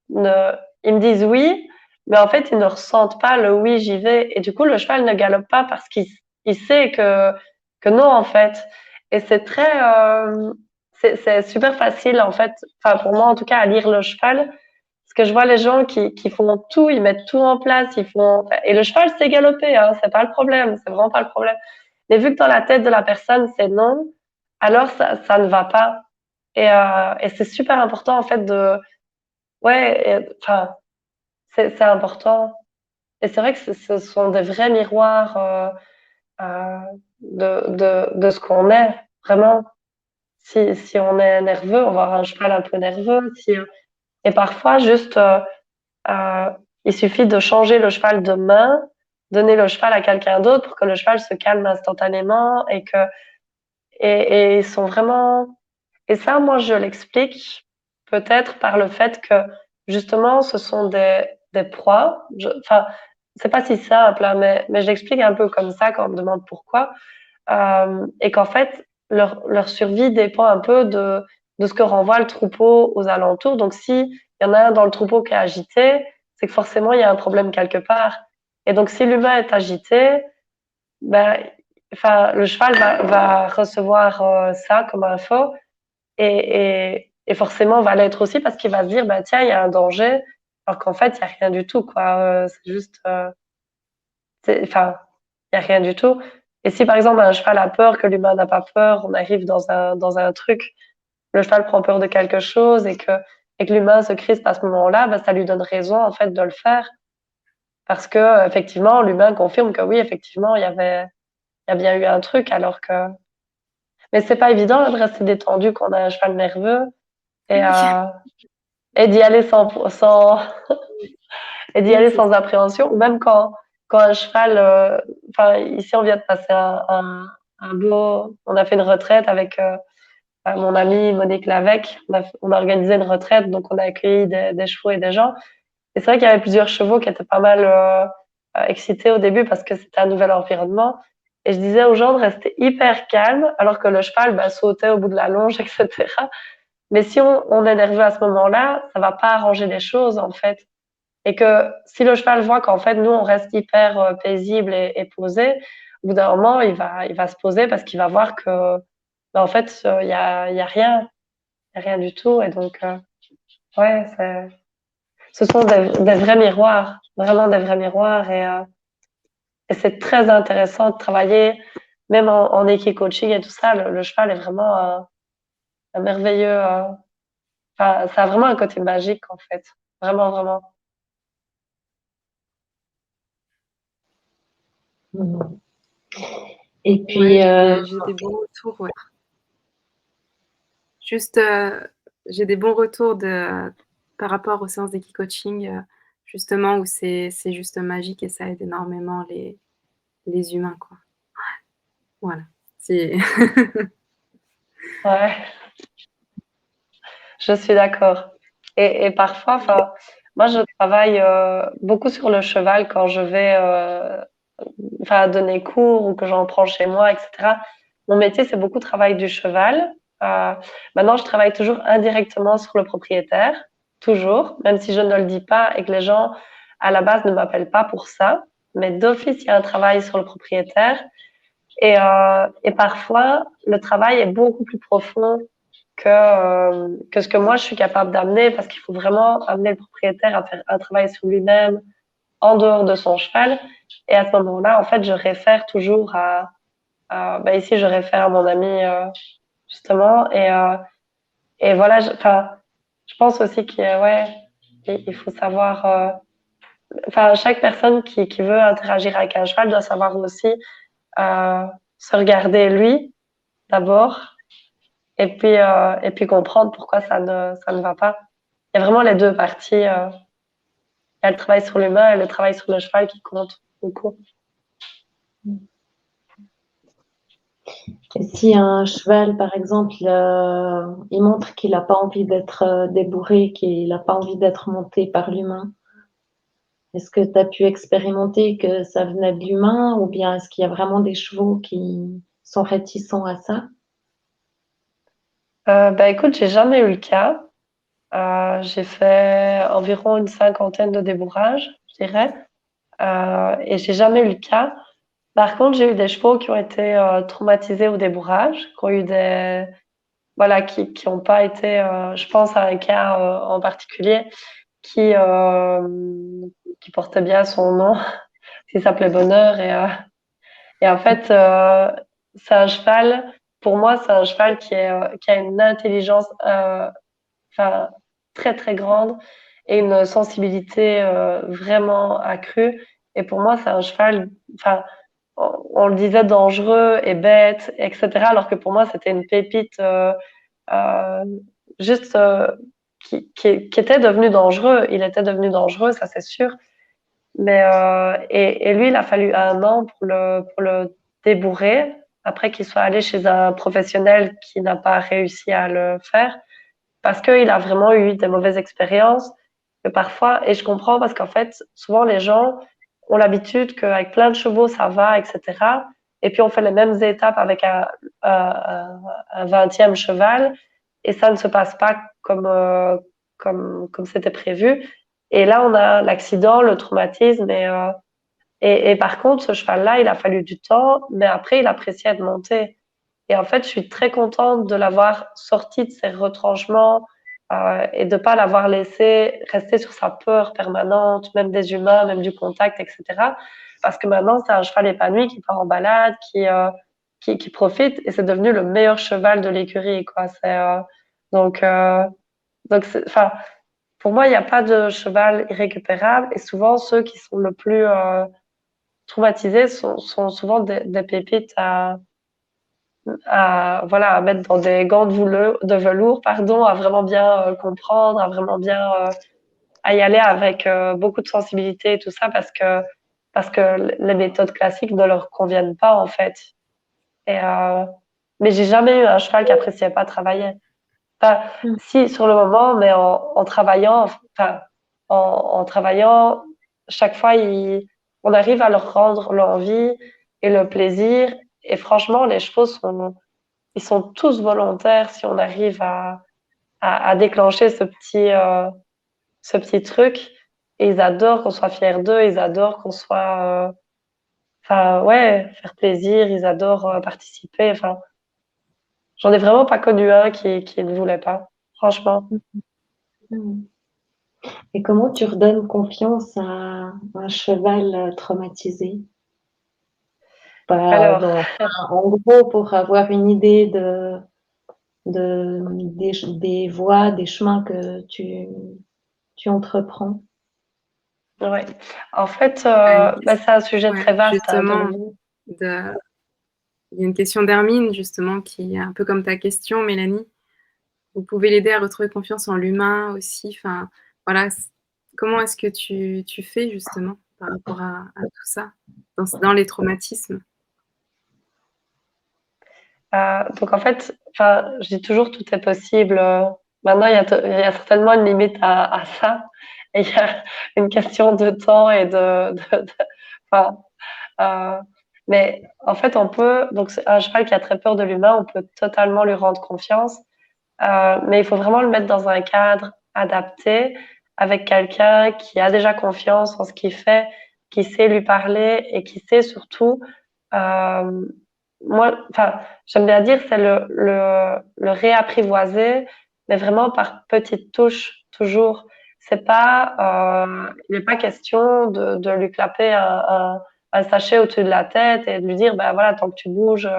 ils me disent oui, mais en fait, ils ne ressentent pas le oui, j'y vais. Et du coup, le cheval ne galope pas parce qu'il sait que non, en fait. Et c'est super facile, en fait, enfin, pour moi, en tout cas, à lire le cheval. Parce que je vois les gens qui font tout, ils mettent tout en place, et le cheval sait galoper, hein, c'est pas le problème, c'est vraiment pas le problème. Mais vu que dans la tête de la personne, c'est non, alors ça ne va pas. Et c'est super important en fait ouais, enfin, c'est important. Et c'est vrai que ce sont des vrais miroirs de ce qu'on est vraiment. Si on est nerveux, on va avoir un cheval un peu nerveux. Et parfois, juste, euh, il suffit de changer le cheval de main, donner le cheval à quelqu'un d'autre pour que le cheval se calme instantanément et ils sont vraiment. Et ça, moi, je l'explique peut-être par le fait que justement, ce sont des proies. Enfin, c'est pas si simple, hein, mais je l'explique un peu comme ça quand on me demande pourquoi. Et qu'en fait, leur survie dépend un peu de ce que renvoie le troupeau aux alentours. Donc, s'il y en a un dans le troupeau qui est agité, c'est que forcément, il y a un problème quelque part. Et donc, si l'humain est agité, ben, enfin, le cheval va recevoir ça comme info et forcément va l'être aussi parce qu'il va se dire, bah tiens, il y a un danger, alors qu'en fait, il y a rien du tout, quoi. C'est juste, enfin, il y a rien du tout. Et si par exemple un cheval a peur que l'humain n'a pas peur, on arrive dans un truc, le cheval prend peur de quelque chose et que l'humain se crispe à ce moment-là, bah, ça lui donne raison en fait de le faire parce que effectivement l'humain confirme que oui, effectivement, il y a bien eu un truc alors que mais c'est pas évident de rester détendu quand on a un cheval nerveux et, Oui, euh, et d'y aller sans et d'y oui, aller c'est sans appréhension ou même quand un cheval enfin ici on vient de passer un beau on a fait une retraite avec mon amie Monique Lavec, on a organisé une retraite donc on a accueilli des chevaux et des gens et c'est vrai qu'il y avait plusieurs chevaux qui étaient pas mal excités au début parce que c'était un nouvel environnement et je disais aux gens de rester hyper calme alors que le cheval bah, sautait au bout de la longe etc. Mais si on est nerveux à ce moment-là, ça va pas arranger les choses en fait. Et que si le cheval voit qu'en fait nous on reste hyper paisible et posé, au bout d'un moment il va se poser parce qu'il va voir que bah, en fait il y a rien, il y a rien du tout et donc ouais ce sont des vrais miroirs, vraiment des vrais miroirs et c'est très intéressant de travailler même en équi-coaching et tout ça. Le cheval est vraiment un merveilleux, enfin, ça a vraiment un côté magique en fait, vraiment vraiment. Mhm. Et ouais, puis, j'ai des bons retours, ouais. Juste, j'ai des bons retours par rapport aux séances d'équi-coaching, justement, où c'est juste magique et ça aide énormément les humains, quoi. Voilà. C'est Ouais, je suis d'accord. Et parfois, enfin, moi je travaille beaucoup sur le cheval quand je vais enfin donner cours ou que j'en prends chez moi, etc. Mon métier c'est beaucoup travail du cheval. Euh, Maintenant, je travaille toujours indirectement sur le propriétaire, toujours, même si je ne le dis pas et que les gens à la base ne m'appellent pas pour ça. Mais d'office, il y a un travail sur le propriétaire. Et parfois, le travail est beaucoup plus profond que ce que moi je suis capable d'amener parce qu'il faut vraiment amener le propriétaire à faire un travail sur lui-même en dehors de son cheval. Et à ce moment-là, en fait, je réfère toujours bah ici, je réfère à mon ami justement. Et voilà, enfin, je pense aussi qu'il ouais, il faut savoir. Enfin, chaque personne qui veut interagir avec un cheval doit savoir aussi euh, se regarder lui d'abord et puis comprendre pourquoi ça ne va pas. Il y a vraiment les deux parties. Il y a le travail sur l'humain et le travail sur le cheval qui compte beaucoup. et si un cheval, par exemple, il montre qu'il n'a pas envie d'être débourré, qu'il n'a pas envie d'être monté par l'humain, est-ce que tu as pu expérimenter que ça venait de l'humain ou bien est-ce qu'il y a vraiment des chevaux qui sont réticents à ça? Bah écoute, j'ai jamais eu le cas. J'ai fait environ une cinquantaine de débourrages, je dirais, et j'ai jamais eu le cas. Par contre, j'ai eu des chevaux qui ont été traumatisés au débourrage, qui ont eu des voilà, qui ont pas été. Je pense à un cas en particulier qui euh, qui portait bien son nom, qui s'appelait Bonheur et en fait c'est un cheval. Pour moi, c'est un cheval qui a une intelligence enfin très très grande et une sensibilité vraiment accrue. Et pour moi, c'est un cheval. Enfin, on le disait dangereux et bête, etc. Alors que pour moi, c'était une pépite euh, juste qui était devenu dangereux. Il était devenu dangereux, ça c'est sûr. Mais et lui, il a fallu un an pour le débourrer après qu'il soit allé chez un professionnel qui n'a pas réussi à le faire parce qu'il a vraiment eu des mauvaises expériences. Que parfois, et je comprends parce qu'en fait, souvent les gens ont l'habitude qu'avec plein de chevaux, ça va, etc. Et puis on fait les mêmes étapes avec un 20e cheval et ça ne se passe pas comme c'était prévu. Et là, on a l'accident, le traumatisme Et par contre, ce cheval-là, il a fallu du temps, mais après, il appréciait de monter. Et en fait, je suis très contente de l'avoir sorti de ses retranchements et de pas l'avoir laissé rester sur sa peur permanente, même des humains, même du contact, etc. Parce que maintenant, c'est un cheval épanoui qui part en balade, qui profite, et c'est devenu le meilleur cheval de l'écurie, quoi. Donc, euh, enfin, pour moi, il n'y a pas de cheval irrécupérable, et souvent ceux qui sont le plus traumatisés sont souvent des pépites voilà, à mettre dans des gants de velours, pardon, à vraiment bien comprendre, à vraiment bien à y aller avec beaucoup de sensibilité et tout ça parce que les méthodes classiques ne leur conviennent pas en fait. Et mais j'ai jamais eu un cheval qui appréciait pas travailler. Enfin, Mm. si sur le moment, mais en travaillant, enfin, en travaillant, chaque fois, on arrive à leur rendre l'envie et le plaisir. Et franchement, les chevaux ils sont tous volontaires si on arrive à déclencher ce petit truc. Et ils adorent qu'on soit fiers d'eux, ils adorent qu'on soit, enfin, ouais, faire plaisir, ils adorent participer. Enfin, j'en ai vraiment pas connu un qui ne voulait pas, franchement. Mm. Et comment tu redonnes confiance à un cheval traumatisé? Alors, En gros, pour avoir une idée des voies, des chemins que tu entreprends. ouais. En fait, Ouais, bah, c'est un sujet très ouais, vaste, hein, de justement, nouveau. il y a une question d'Hermine, justement, qui est un peu comme ta question, Mélanie. Vous pouvez l'aider à retrouver confiance en l'humain aussi. Enfin, voilà, comment est-ce que tu fais justement par rapport à tout ça dans les traumatismes? Donc en fait, enfin, je dis toujours tout est possible. Maintenant, il y a certainement une limite à ça. Et il y a une question de temps et enfin, euh, mais en fait, on peut, donc c'est un cheval qui a très peur de l'humain, on peut totalement lui rendre confiance. Mais il faut vraiment le mettre dans un cadre adapté avec quelqu'un qui a déjà confiance en ce qu'il fait, qui sait lui parler et qui sait surtout, euh, moi, enfin, j'aime bien dire, c'est le réapprivoiser, mais vraiment par petites touches, toujours. Il n'est pas question de lui clapper un sachet au-dessus de la tête et de lui dire, ben voilà, tant que tu bouges,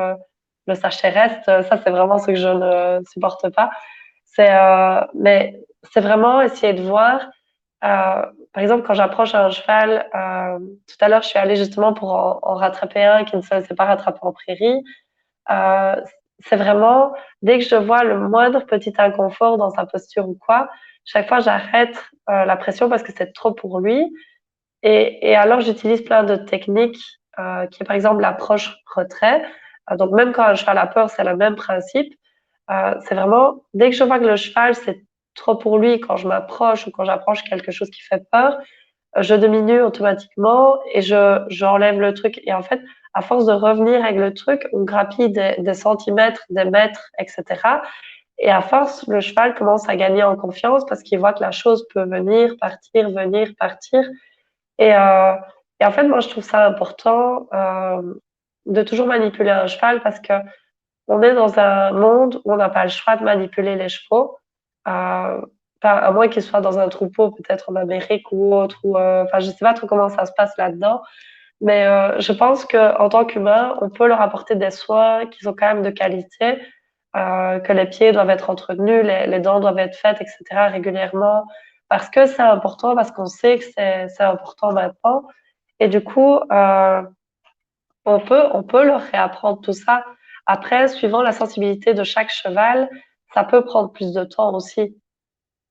le sachet reste. Ça, c'est vraiment ce que je ne supporte pas. Mais c'est vraiment essayer de voir. Par exemple, quand j'approche un cheval, tout à l'heure, je suis allée justement pour en rattraper un qui ne se laissait pas rattraper en prairie. Euh, c'est vraiment, dès que je vois le moindre petit inconfort dans sa posture ou quoi, chaque fois, j'arrête la pression parce que c'est trop pour lui. Et alors, j'utilise plein de techniques, qui est par exemple l'approche-retrait. Donc, même quand un cheval a peur, c'est le même principe. C'est vraiment, dès que je vois que le cheval, c'est trop pour lui, quand je m'approche ou quand j'approche quelque chose qui fait peur, je diminue automatiquement et j'enlève le truc. Et en fait, à force de revenir avec le truc, on grappille des centimètres, des mètres, etc. Et à force, le cheval commence à gagner en confiance parce qu'il voit que la chose peut venir, partir. Et, euh, et en fait, moi, je trouve ça important de toujours manipuler un cheval parce que on est dans un monde où on n'a pas le choix de manipuler les chevaux, euh, à moins qu'ils soient dans un troupeau, peut-être en Amérique ou autre, ou enfin, je sais pas trop comment ça se passe là-dedans, mais je pense que en tant qu'humain, on peut leur apporter des soins qui sont quand même de qualité, que les pieds doivent être entretenus, les dents doivent être faites, etc. régulièrement, parce que c'est important, parce qu'on sait que c'est important maintenant, et du coup, on peut leur réapprendre tout ça. Après, suivant la sensibilité de chaque cheval, ça peut prendre plus de temps aussi.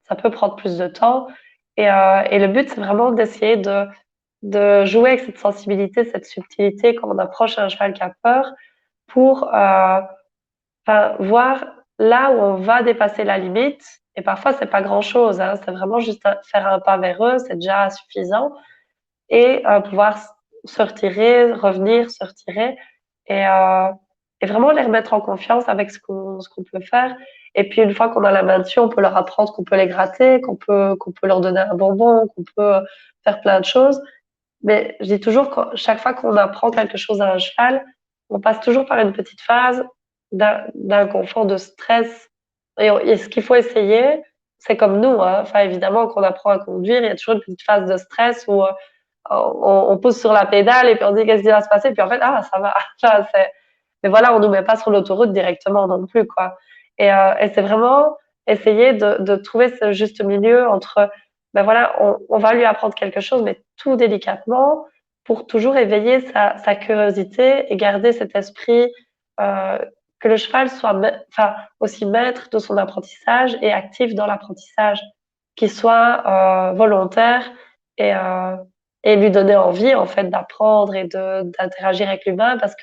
Ça peut prendre plus de temps. Et le but, c'est vraiment d'essayer de jouer avec cette sensibilité, cette subtilité quand on approche un cheval qui a peur pour enfin, voir là où on va dépasser la limite. Et parfois, c'est pas grand-chose, hein. C'est vraiment juste faire un pas vers eux, c'est déjà suffisant. Et pouvoir se retirer, revenir, se retirer et, euh, et vraiment les remettre en confiance avec ce qu'on peut faire. Et puis une fois qu'on a la main dessus, on peut leur apprendre qu'on peut les gratter, qu'on peut leur donner un bonbon, qu'on peut faire plein de choses. Mais je dis toujours que chaque fois qu'on apprend quelque chose à un cheval, on passe toujours par une petite phase d'inconfort, de stress. Et ce qu'il faut essayer, c'est comme nous, hein. Enfin, évidemment, quand on apprend à conduire, il y a toujours une petite phase de stress où on pousse sur la pédale et puis on dit qu'est-ce qui va se passer. Puis en fait, ah, ça va. Enfin, mais voilà, on nous met pas sur l'autoroute directement non plus, quoi. Et c'est vraiment essayer de trouver ce juste milieu entre, ben voilà, on va lui apprendre quelque chose, mais tout délicatement, pour toujours éveiller sa curiosité et garder cet esprit, euh, que le cheval soit, enfin, aussi maître de son apprentissage et actif dans l'apprentissage, qu'il soit volontaire et, euh, et lui donner envie, en fait, d'apprendre et d'interagir avec l'humain parce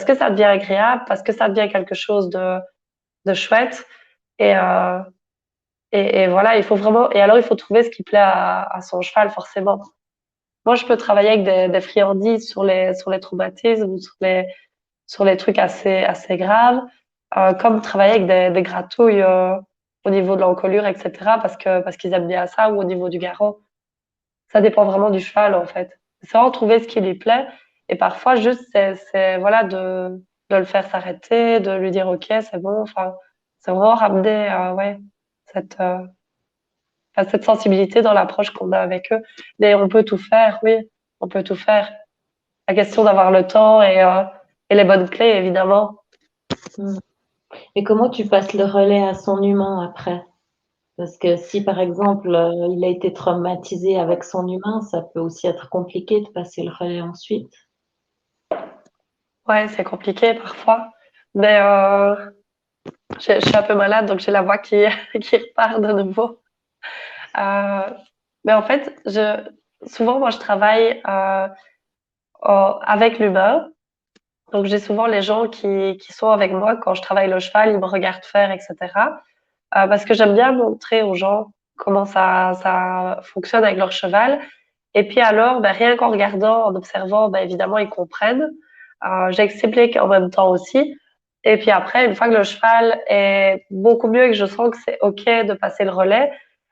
que ça devient agréable, parce que ça devient quelque chose de chouette. Et, euh, et voilà, il faut vraiment. Et alors, il faut trouver ce qui plaît à son cheval, forcément. Moi, je peux travailler avec des friandises sur les traumatismes, sur les trucs assez graves, comme travailler avec des gratouilles au niveau de l'encolure, etc., parce qu'ils aiment bien ça, ou au niveau du garrot. Ça dépend vraiment du cheval, en fait. C'est vraiment trouver ce qui lui plaît. Et parfois, juste, voilà, de le faire s'arrêter, de lui dire, OK, c'est bon. Enfin, c'est vraiment ramener, ouais, cette, enfin, cette sensibilité dans l'approche qu'on a avec eux. Mais on peut tout faire, oui, on peut tout faire. La question d'avoir le temps et les bonnes clés, évidemment. Mmh. Et comment tu passes le relais à son humain après? Parce que si, par exemple, il a été traumatisé avec son humain, ça peut aussi être compliqué de passer le relais ensuite. Ouais, c'est compliqué parfois. Mais je suis un peu malade, donc j'ai la voix qui, qui repart de nouveau. Euh, mais en fait, souvent, moi, je travaille avec l'humain. Donc, j'ai souvent les gens qui sont avec moi quand je travaille le cheval, ils me regardent faire, etc. Parce que j'aime bien montrer aux gens comment ça fonctionne avec leur cheval. Et puis alors, ben, rien qu'en regardant, en observant, ben, évidemment, ils comprennent. J'explique en même temps aussi. Et puis après, une fois que le cheval est beaucoup mieux et que je sens que c'est OK de passer le relais,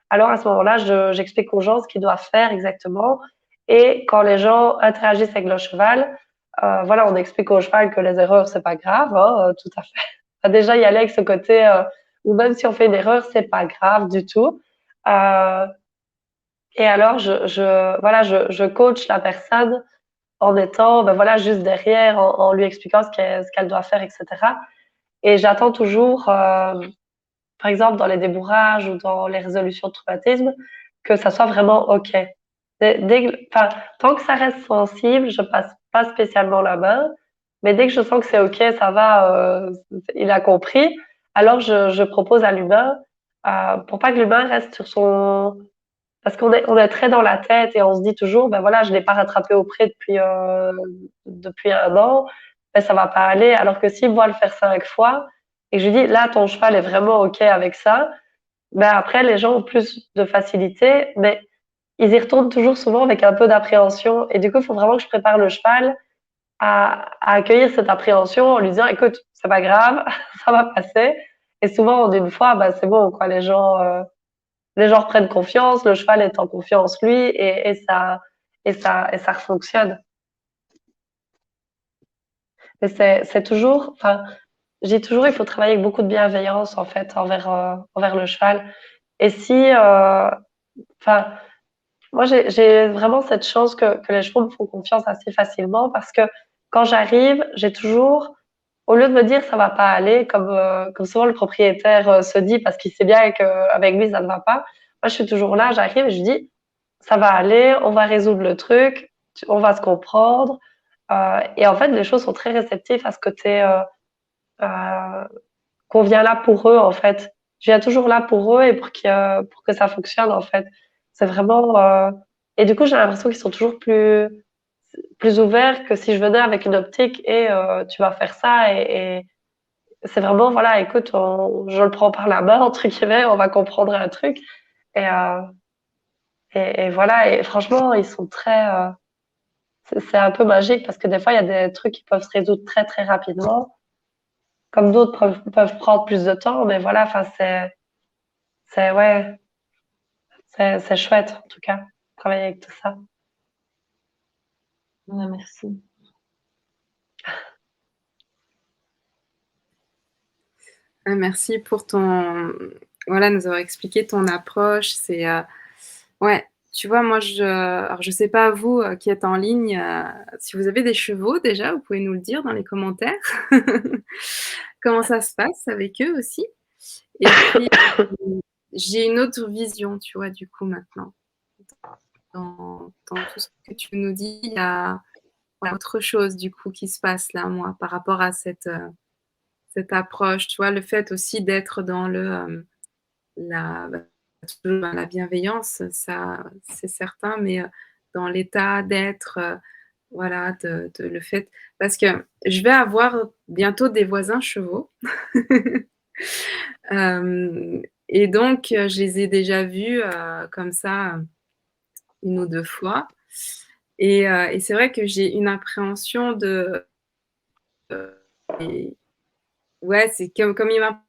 alors à ce moment-là, j'explique aux gens ce qu'ils doivent faire exactement. Et quand les gens interagissent avec le cheval, voilà, on explique au cheval que les erreurs, c'est pas grave, hein, tout à fait. Déjà, y aller avec ce côté, ou même si on fait une erreur, c'est pas grave du tout. Euh, et alors, voilà, je coach la personne en étant, ben voilà, juste derrière, en lui expliquant ce qu'elle doit faire, etc. Et j'attends toujours, par exemple, dans les débourrages ou dans les résolutions de traumatisme, que ça soit vraiment OK. Enfin, tant que ça reste sensible, je passe pas spécialement la main, mais dès que je sens que c'est OK, ça va, il a compris, alors je propose à l'humain, pour pas que l'humain reste sur son, parce on est très dans la tête et on se dit toujours, ben voilà, je l'ai pas rattrapé au pré depuis un an, ben ça va pas aller. Alors que s'il me voit le faire 5 fois et que je lui dis, là, ton cheval est vraiment OK avec ça, ben après, les gens ont plus de facilité, mais ils y retournent toujours souvent avec un peu d'appréhension. Et du coup, il faut vraiment que je prépare le cheval à accueillir cette appréhension en lui disant, écoute, c'est pas grave, ça va passer. Et souvent, en une fois, ben c'est bon, quoi. Les gens reprennent confiance, le cheval est en confiance lui, et ça fonctionne. Mais c'est toujours, enfin, j'ai toujours, il faut travailler avec beaucoup de bienveillance en fait envers le cheval. Et si, enfin, moi j'ai vraiment cette chance que les chevaux me font confiance assez facilement parce que quand j'arrive, j'ai toujours, au lieu de me dire ça va pas aller, comme souvent le propriétaire se dit parce qu'il sait bien qu'avec lui ça ne va pas, moi je suis toujours là, j'arrive et je dis ça va aller, on va résoudre le truc, on va se comprendre. Et en fait, les choses sont très réceptives à ce côté euh, qu'on vient là pour eux, en fait. Je viens toujours là pour eux et pour que ça fonctionne, en fait. C'est vraiment... Et du coup, j'ai l'impression qu'ils sont toujours plus ouverts que si je venais avec une optique et tu vas faire ça. Et c'est vraiment, voilà, écoute, je le prends par la main, entre guillemets, on va comprendre un truc. Et, euh, et voilà, et franchement, ils sont très... c'est un peu magique parce que des fois, il y a des trucs qui peuvent se résoudre très, très rapidement, comme d'autres peuvent prendre plus de temps. Mais voilà, enfin, ouais, c'est chouette, en tout cas, travailler avec tout ça. Ouais, merci. Merci pour voilà, nous avoir expliqué ton approche. Ouais, tu vois, moi, alors je sais pas vous, qui êtes en ligne, si vous avez des chevaux déjà, vous pouvez nous le dire dans les commentaires. Comment ça se passe avec eux aussi? Et puis, j'ai une autre vision, tu vois, du coup, maintenant. Dans tout ce que tu nous dis, il y a, ouais, autre chose, du coup, qui se passe là, moi, par rapport à cette approche, tu vois? Le fait aussi d'être dans la bienveillance, ça, c'est certain, mais dans l'état d'être, voilà, de le fait parce que je vais avoir bientôt des voisins chevaux. Hem et donc je les ai déjà vus, comme ça, 1 ou 2 fois et c'est vrai que j'ai une appréhension et ouais, c'est comme il m'a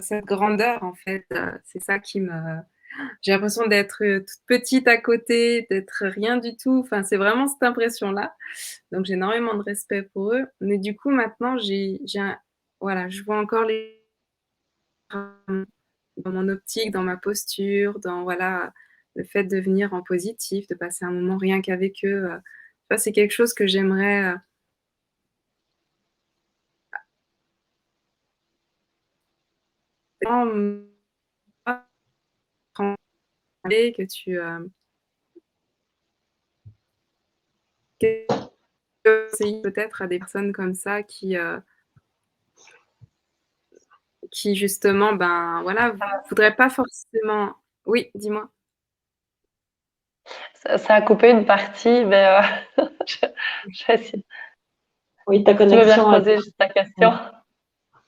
cette grandeur en fait, c'est ça qui me j'ai l'impression d'être, toute petite à côté, d'être rien du tout. Enfin, c'est vraiment cette impression-là. Donc j'ai énormément de respect pour eux. Mais du coup, maintenant, j'ai un voilà, je vois encore les dans mon optique, dans ma posture, dans voilà, le fait de venir en positif, de passer un moment rien qu'avec eux, tu vois, c'est quelque chose que j'aimerais, vraiment, que tu, conseiller peut-être à des personnes comme ça qui justement, ben, voilà, voudraient pas forcément oui, dis-moi? Ça a coupé une partie, mais je, je vais essayer. Oui, ta Si tu veux bien connexion a reposer juste ta ouais. question.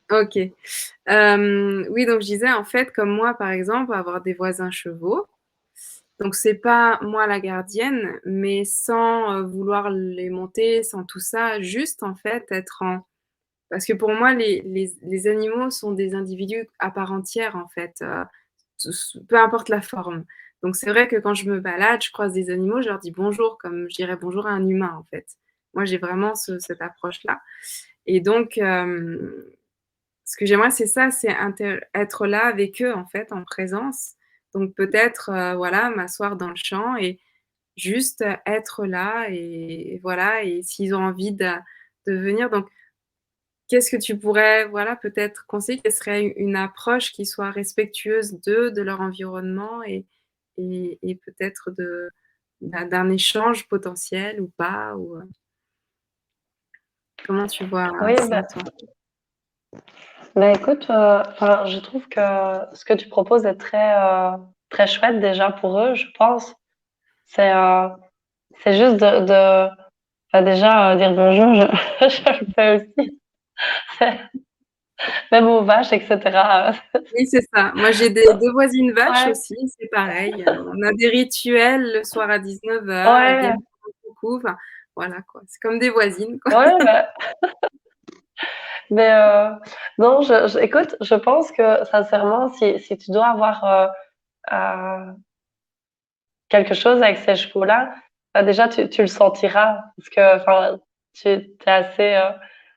OK. Oui, donc je disais, en fait, comme moi, par exemple, avoir des voisins chevaux, donc c'est pas moi la gardienne, mais sans, vouloir les monter, sans tout ça, juste, en fait, être en parce que pour moi, les animaux sont des individus à part entière, en fait, tous peu importe la forme. Donc c'est vrai que quand je me balade, je croise des animaux, je leur dis bonjour comme je dirais bonjour à un humain, en fait. Moi, j'ai vraiment cette approche-là et donc ce que j'aimerais, c'est ça, c'est être là avec eux, en fait, en présence. Donc peut-être, voilà, m'asseoir dans le champ et juste, être là et voilà et s'ils ont envie de venir donc qu'est-ce que tu pourrais, voilà, peut-être conseiller? Quelle serait une approche qui soit respectueuse d'eux, de leur environnement et peut-être d'un échange potentiel ou pas ou, comment tu vois Oui, ça, bah, toi? bah écoute, enfin, je trouve que ce que tu proposes est très chouette déjà pour eux, je pense. C'est c'est juste enfin, déjà dire bonjour, je le fais aussi. Même aux vaches, etc. Oui, c'est ça. Moi, j'ai des 2 voisines vaches Ouais, aussi, c'est pareil, on a des rituels le soir à 19h, elles ouais, viennent faire un coucou, enfin, voilà quoi, c'est comme des voisines, quoi. ouais, bah, mais non, écoute, je pense que sincèrement, si tu dois avoir quelque chose avec ces chevaux-là, bah, déjà tu le sentiras parce que enfin tu es assez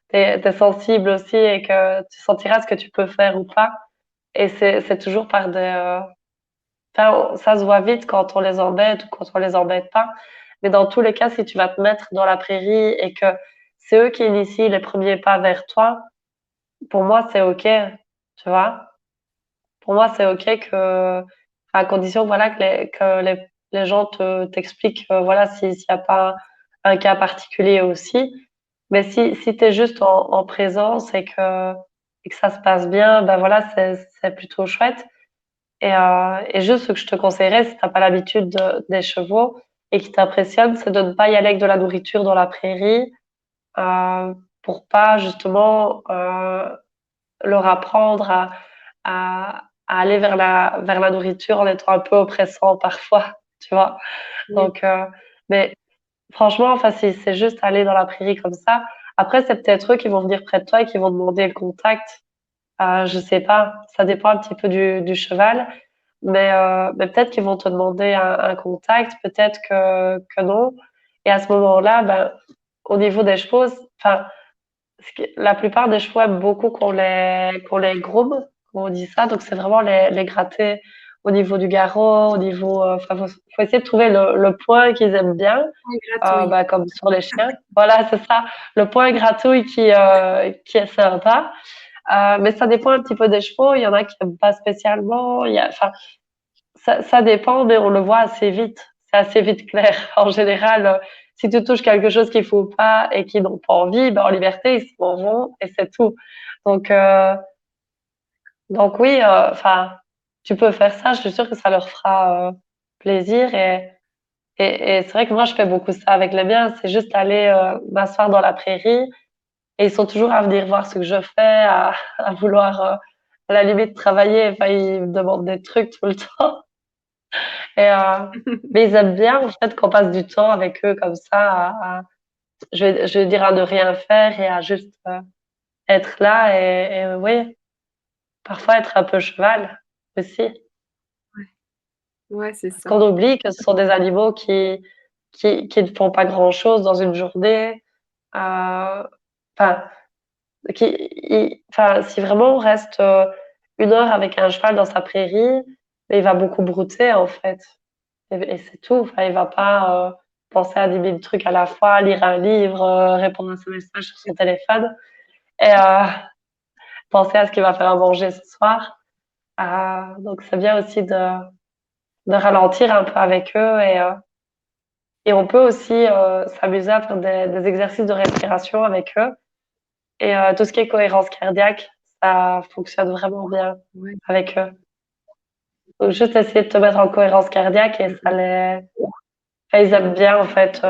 t'es sensible aussi et que tu sentiras ce que tu peux faire ou pas. Et c'est toujours par des enfin ça se voit vite quand on les embête ou quand on les embête pas. Mais dans tous les cas, si tu vas te mettre dans la prairie et que c'est eux qui initient les premiers pas vers toi, pour moi c'est OK, tu vois? Pour moi, c'est OK que à condition, voilà, que les gens t'expliquent, voilà, s'il y a pas un cas particulier aussi. Mais si tu es juste en présence et que ça se passe bien, ben voilà, c'est plutôt chouette et juste ce que je te conseillerais, si tu as pas l'habitude des chevaux et qui t'impressionnent, c'est de ne pas y aller avec de la nourriture dans la prairie, pour pas justement, leur apprendre à aller vers la nourriture en étant un peu oppressant parfois, tu vois? Oui. Donc mais franchement, enfin, si c'est juste aller dans la prairie comme ça, après c'est peut-être eux qui vont venir près de toi et qui vont demander le contact. Je sais pas, ça dépend un petit peu du cheval, mais peut-être qu'ils vont te demander un contact, peut-être que non Et à ce moment-là, ben, au niveau des chevaux, enfin, la plupart des chevaux aiment beaucoup qu'on les groom, comme on dit ça. Donc, c'est vraiment les gratter au niveau du garrot, au niveau, enfin, faut essayer de trouver le point qu'ils aiment bien, On gratouille. bah, comme sur les chiens. Voilà, c'est ça. Le point gratouille qui est sympa. Mais ça dépend un petit peu des chevaux. Il y en a qui aiment pas spécialement. Enfin, ça dépend, mais on le voit assez vite. C'est assez vite clair. En général, si tu touches quelque chose qu'il faut pas et qu'ils n'ont pas envie, ben, en liberté, ils s'en vont et c'est tout. Donc, euh, donc oui, enfin, tu peux faire ça. Je suis sûre que ça leur fera plaisir. Et c'est vrai que moi, je fais beaucoup ça avec les miens. C'est juste aller m'asseoir dans la prairie et ils sont toujours à venir voir ce que je fais, à vouloir à la limite travailler. Enfin, ils me demandent des trucs tout le temps. Et, mais ils aiment bien, en fait, qu'on passe du temps avec eux comme ça, je vais dire à ne rien faire et à juste être là et oui, parfois être un peu cheval aussi. Ouais, c'est Parce ça. qu'on oublie que ce sont des animaux qui ne font pas grand-chose dans une journée. Enfin, enfin, si vraiment on reste 1 heure avec un cheval dans sa prairie, il va beaucoup brouter en fait. Et c'est tout. Enfin, il va pas penser à 10 000 trucs à la fois, lire un livre, répondre à ses messages sur son téléphone et penser à ce qu'il va faire à manger ce soir. Donc, c'est bien aussi de ralentir un peu avec eux et on peut aussi s'amuser à faire des exercices de respiration avec eux. Et tout ce qui est cohérence cardiaque, ça fonctionne vraiment bien Ouais. avec eux. Donc, juste essayer de te mettre en cohérence cardiaque et ça les... Enfin, ils aiment bien, en fait,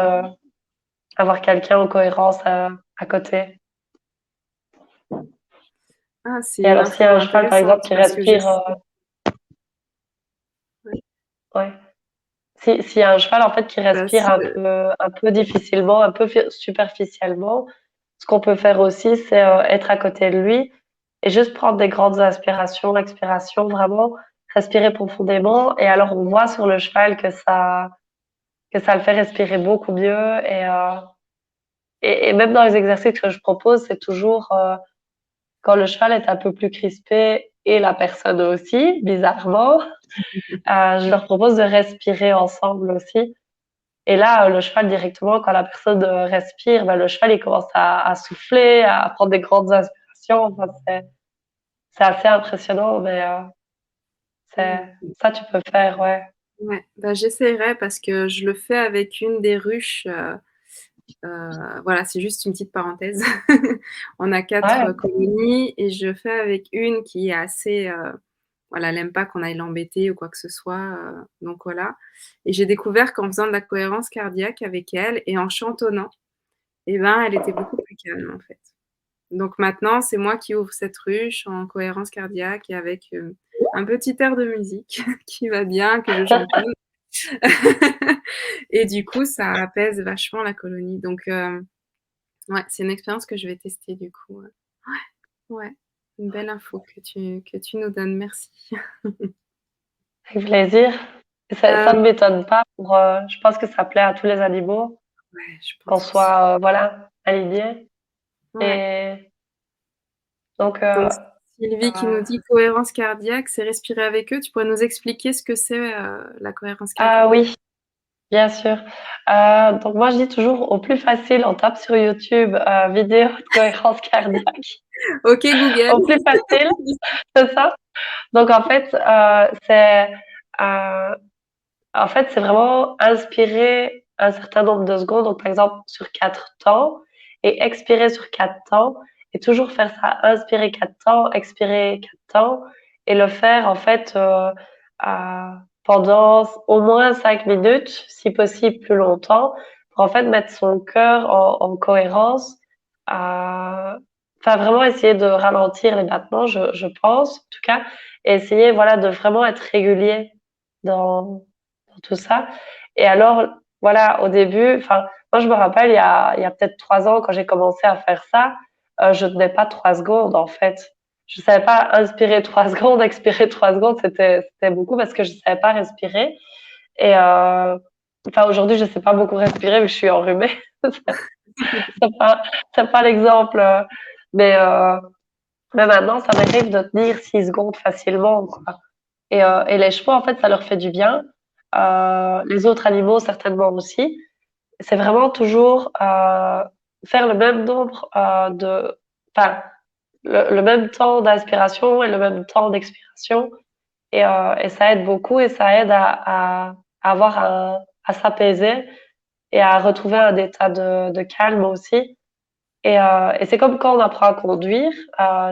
avoir quelqu'un en cohérence à côté. Ah, c'est Et une alors, s'il y info a un cheval, par exemple, intéressante qui parce que je respire, sais. ouais. S'il y a un cheval, en fait, qui Bah, respire un peu difficilement, un peu superficiellement, ce qu'on peut faire aussi, c'est être à côté de lui et juste prendre des grandes inspirations, expirations, vraiment respirer profondément. Et alors, on voit sur le cheval que ça le fait respirer beaucoup mieux. Et même dans les exercices que je propose, c'est toujours quand le cheval est un peu plus crispé et la personne aussi, bizarrement, je leur propose de respirer ensemble aussi. Et là, le cheval directement, quand la personne respire, ben, le cheval il commence à souffler, à prendre des grandes inspirations. Enfin, c'est assez impressionnant, mais Mm. ça tu peux faire, ouais. Ouais, bah, j'essaierai parce que je le fais avec une des ruches. Voilà, c'est juste une petite parenthèse. On a 4 Ouais, colonies et je fais avec une qui est assez, voilà, elle aime pas qu'on aille l'embêter ou quoi que ce soit, donc voilà. Et j'ai découvert qu'en faisant de la cohérence cardiaque avec elle et en chantonnant, et ben, elle était beaucoup plus calme, en fait. Donc maintenant, c'est moi qui ouvre cette ruche en cohérence cardiaque et avec, un petit air de musique qui va bien, que je chantonne. Et du coup, ça apaise vachement la colonie. Donc, ouais, c'est une expérience que je vais tester du coup. Ouais, une belle info que tu nous donnes. Merci. avec plaisir. Ça ne Hem, m'étonne pas je pense que ça plaît à tous les animaux, ouais, je qu'on pense aussi. soit, voilà, alignés. Ouais, Et donc, donc Sylvie qui nous euh, dit cohérence cardiaque, c'est respirer avec eux. Tu pourrais nous expliquer ce que c'est, la cohérence ah cardiaque? oui, bien sûr. Donc moi, je dis toujours au plus facile, on tape sur YouTube vidéo de cohérence cardiaque. OK Google. Au plus facile, c'est ça. Donc euh, en fait, c'est vraiment inspirer un certain nombre de secondes. Donc par exemple sur 4 temps et expirer sur 4 temps et toujours faire ça. Inspirer 4 temps, expirer 4 temps et le faire en fait pendant au moins 5 minutes, si possible plus longtemps, pour en fait mettre son cœur en cohérence. Enfin, vraiment essayer de ralentir les battements, je pense, en tout cas, et essayer, voilà, de vraiment être régulier dans tout ça. Et alors, voilà, au début, enfin, moi, je me rappelle, il y a peut-être 3 ans, quand j'ai commencé à faire ça, je tenais pas 3 secondes, en fait. Je savais pas inspirer 3 secondes, expirer 3 secondes, c'était beaucoup parce que je savais pas respirer. Et enfin aujourd'hui, je sais pas beaucoup respirer vu que je suis enrhumée. C'est pas, c'est pas l'exemple, mais, euh, mais maintenant, ça m'arrive de tenir 6 secondes facilement, quoi. Et les chevaux, en fait, ça leur fait du bien. Les autres animaux, certainement aussi. C'est vraiment toujours faire le même nombre enfin, le même temps d'inspiration et le même temps d'expiration. Et ça aide beaucoup et ça aide à avoir à s'apaiser et à retrouver un état de calme aussi. Et c'est comme quand on apprend à conduire,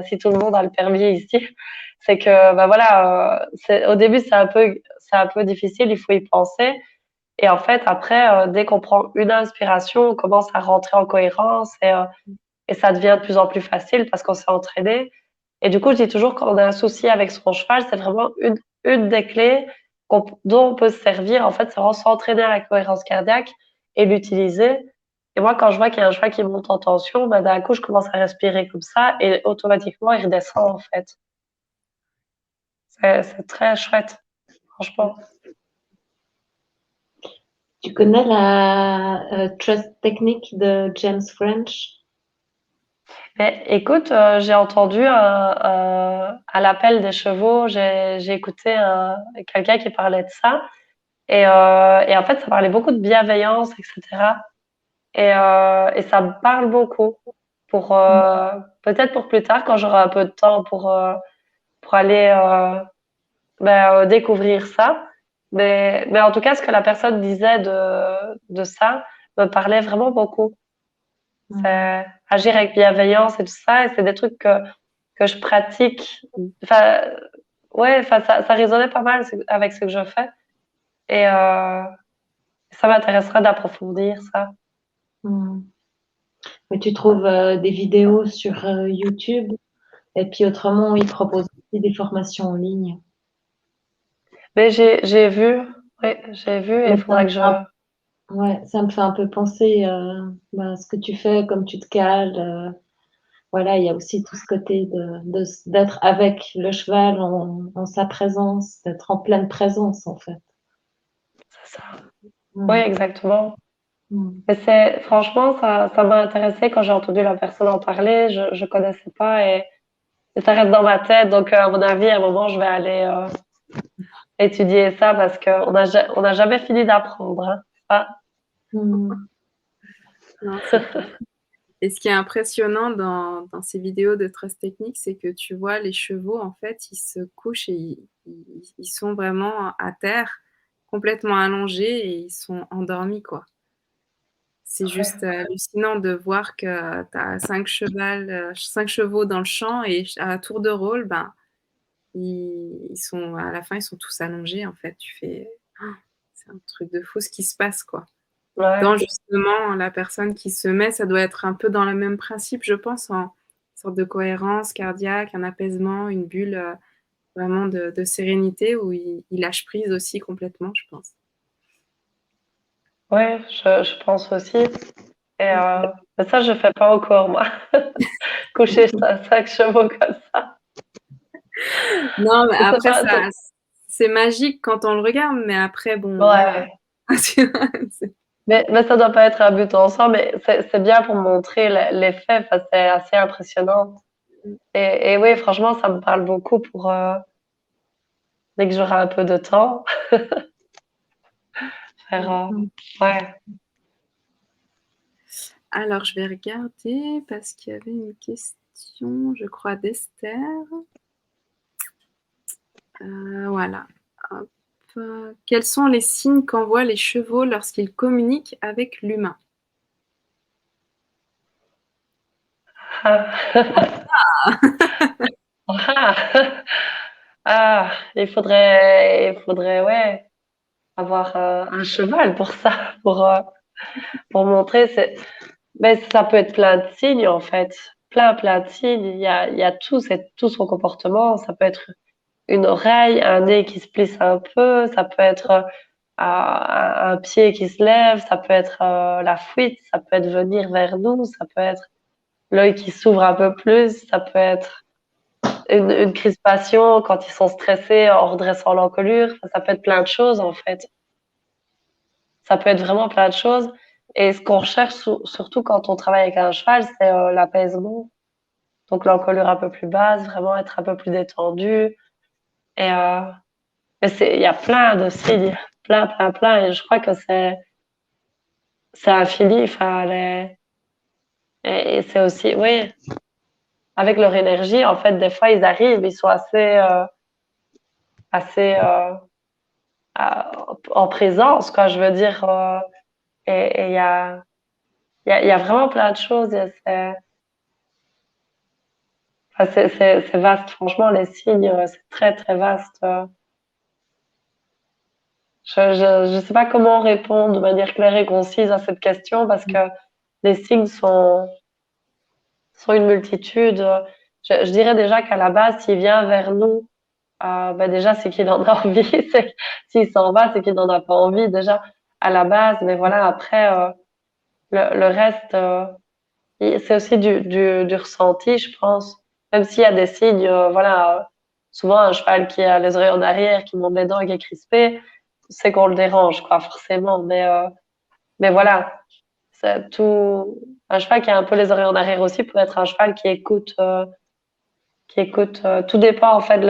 si tout le monde a le permis ici, c'est que, ben voilà, au début, c'est un peu difficile, il faut y penser. Et en fait, après, dès qu'on prend une inspiration, on commence à rentrer en cohérence et ça devient de plus en plus facile parce qu'on s'est entraîné. Et du coup, je dis toujours quand on a un souci avec son cheval, c'est vraiment une des clés dont on peut se servir. En fait, c'est vraiment s'entraîner à la cohérence cardiaque et l'utiliser. Et moi, quand je vois qu'il y a un cheval qui monte en tension, ben, d'un coup, je commence à respirer comme ça et automatiquement, il redescend, en fait. C'est très chouette, franchement. Tu connais la Trust Technique de James French? Mais écoute, j'ai entendu à l'appel des chevaux, j'ai écouté quelqu'un qui parlait de ça. Et en fait, ça parlait beaucoup de bienveillance, etc. Et ça me parle beaucoup pour peut-être pour plus tard quand j'aurai un peu de temps pour aller découvrir ça. Mais en tout cas, ce que la personne disait de ça me parlait vraiment beaucoup. C'est agir avec bienveillance et tout ça, et c'est des trucs que je pratique. Enfin, ouais, enfin, ça résonnait pas mal avec ce que je fais. Et ça m'intéressera d'approfondir ça. Mm. Mais tu trouves des vidéos sur YouTube et puis autrement, ils proposent aussi des formations en ligne. Mais j'ai vu, oui, j'ai vu et il Ouais, faudra que je. ouais, ça me fait un peu penser à ce que tu fais, comme tu te cales. Voilà, il y a aussi tout ce côté d'être avec le cheval en sa présence, d'être en pleine présence en fait. C'est ça. Oui, Mm. exactement. Mm. Mais franchement, ça m'a intéressé quand j'ai entendu la personne en parler. Je connaissais pas et ça reste dans ma tête. Donc, à mon avis, à un moment, je vais aller étudier ça parce on n'a jamais fini d'apprendre. Hein. Ah, Mm. Non, c'est clair. Et ce qui est impressionnant dans ces vidéos de Trust Technique, c'est que tu vois les chevaux, en fait, ils se couchent et ils sont vraiment à terre, complètement allongés et ils sont endormis, quoi. C'est juste hallucinant de voir que tu as 5 chevaux dans le champ et à tour de rôle, ben, à la fin, ils sont tous allongés, en fait. Tu fais, c'est un truc de fou ce qui se passe, quoi. ouais. Dans justement la personne qui se met, ça doit être un peu dans le même principe, je pense, en sorte de cohérence cardiaque, un apaisement, une bulle vraiment de sérénité où il lâche prise aussi complètement, je pense. Ouais, je pense aussi. Mais ça, je fais pas encore, moi. Coucher 5 chevaux comme ça. Non, mais Je sais après, pas. c'est magique quand on le regarde, mais après, bon, voilà. Ouais. Mais ça doit pas être un but en soi, mais c'est bien pour montrer l'effet. Enfin, c'est assez impressionnant. Et oui, franchement, ça me parle beaucoup pour dès que j'aurai un peu de temps, faire. Ouais. Alors, je vais regarder parce qu'il y avait une question, je crois, d'Esther. Voilà. Hop. Quels sont les signes qu'envoient les chevaux lorsqu'ils communiquent avec l'humain? Ah, ah, il faudrait, ouais, avoir un cheval pour ça, pour montrer. Mais ça peut être plein de signes en fait, plein de signes. Il y a tout, c'est tout son comportement. Ça peut être une oreille, un nez qui se plisse un peu, ça peut être un pied qui se lève, ça peut être la fuite, ça peut être venir vers nous, ça peut être l'œil qui s'ouvre un peu plus, ça peut être une crispation quand ils sont stressés en redressant l'encolure. Enfin, ça peut être plein de choses en fait. ça peut être vraiment plein de choses. Et ce qu'on recherche surtout quand on travaille avec un cheval, c'est l'apaisement. Donc l'encolure un peu plus basse, vraiment être un peu plus détendu. Et mais il y a plein de signes, plein, plein, plein. Et je crois que c'est infini. Enfin, et c'est aussi, oui, avec leur énergie, en fait, des fois, ils arrivent, ils sont assez en présence, quoi. Je veux dire, et il y a vraiment plein de choses. C'est vaste. Franchement, les signes, c'est très, très vaste. Je sais pas comment répondre de manière claire et concise à cette question parce que les signes sont une multitude. Je dirais déjà qu'à la base, s'il vient vers nous, ben déjà, c'est qu'il en a envie. S'il s'en va, c'est qu'il n'en a pas envie déjà à la base. Mais voilà, après, le reste, c'est aussi du ressenti, je pense. Même s'il y a des signes, voilà, souvent un cheval qui a les oreilles en arrière, qui monte les dents et qui est crispé, c'est qu'on le dérange, quoi, forcément. Mais voilà, c'est tout. Un cheval qui a un peu les oreilles en arrière aussi peut être un cheval qui écoute, tout dépend en fait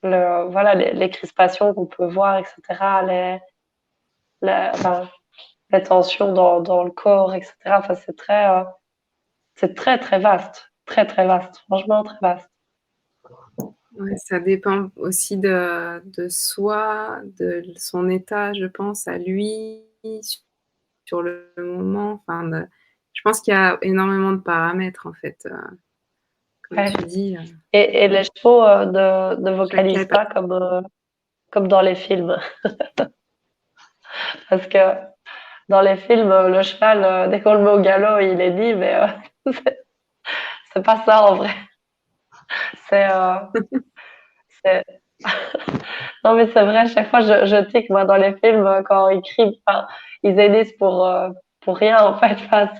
voilà les crispations qu'on peut voir, etc. Enfin, les tensions dans le corps, etc. Enfin, c'est très très vaste, très très vaste, franchement très vaste. Ouais, ça dépend aussi de soi, de son état, je pense, à lui, sur le moment. Enfin, je pense qu'il y a énormément de paramètres, en fait, comme Ouais. tu dis. Et les chevaux ne Chaque cas vocalisent est pas. pas comme dans les films, parce que dans les films, le cheval, dès qu'on le met au galop, il est dit, mais c'est pas ça en vrai. C'est c'est Non, mais c'est vrai, chaque fois, je tique, moi, dans les films, quand ils crient, enfin, ils hennissent pour rien, en fait. Enfin,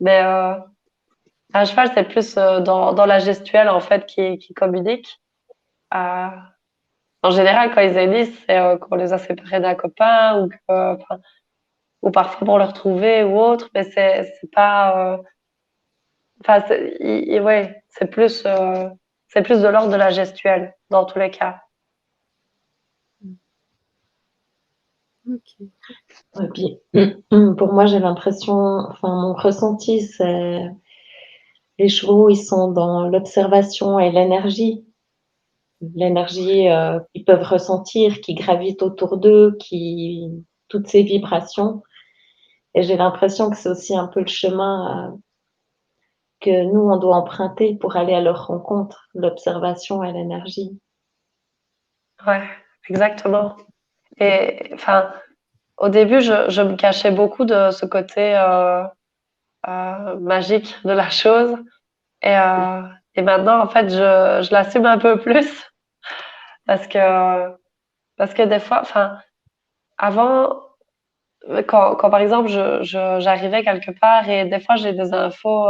mais un cheval, c'est plus dans la gestuelle, en fait, qui communique. Euh, En général, quand ils hennissent, c'est qu'on les a séparés d'un copain enfin, ou parfois pour le retrouver ou autre, mais c'est pas. Enfin, ouais, c'est plus de l'ordre de la gestuelle, dans tous les cas. Ok. Et puis, pour moi, j'ai l'impression, enfin, mon ressenti, c'est les chevaux, ils sont dans l'observation et l'énergie. L'énergie qu'ils peuvent ressentir, qui gravite autour d'eux, toutes ces vibrations. Et j'ai l'impression que c'est aussi un peu le chemin que nous, on doit emprunter pour aller à leur rencontre, l'observation et l'énergie. Ouais, exactement. Et enfin, au début, je me cachais beaucoup de ce côté magique de la chose. Et, euh, et maintenant, en fait, je l'assume un peu plus parce que, parce que des fois, enfin, avant, quand par exemple, j'arrivais quelque part et des fois, j'ai des infos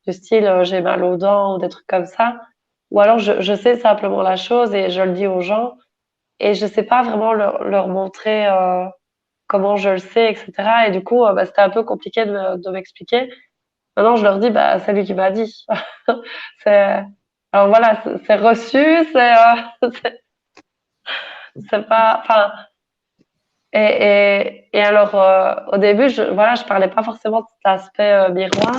du style j'ai mal aux dents ou des trucs comme ça. Ou alors, je sais simplement la chose et je le dis aux gens et je sais pas vraiment leur montrer comment je le sais, etc. Et du coup, bah, c'était un peu compliqué de m'expliquer. Maintenant, je leur dis, bah, c'est lui qui m'a dit. c'est, alors voilà, c'est reçu, c'est, c'est pas, enfin, et alors, au début, voilà, je parlais pas forcément de cet aspect miroir.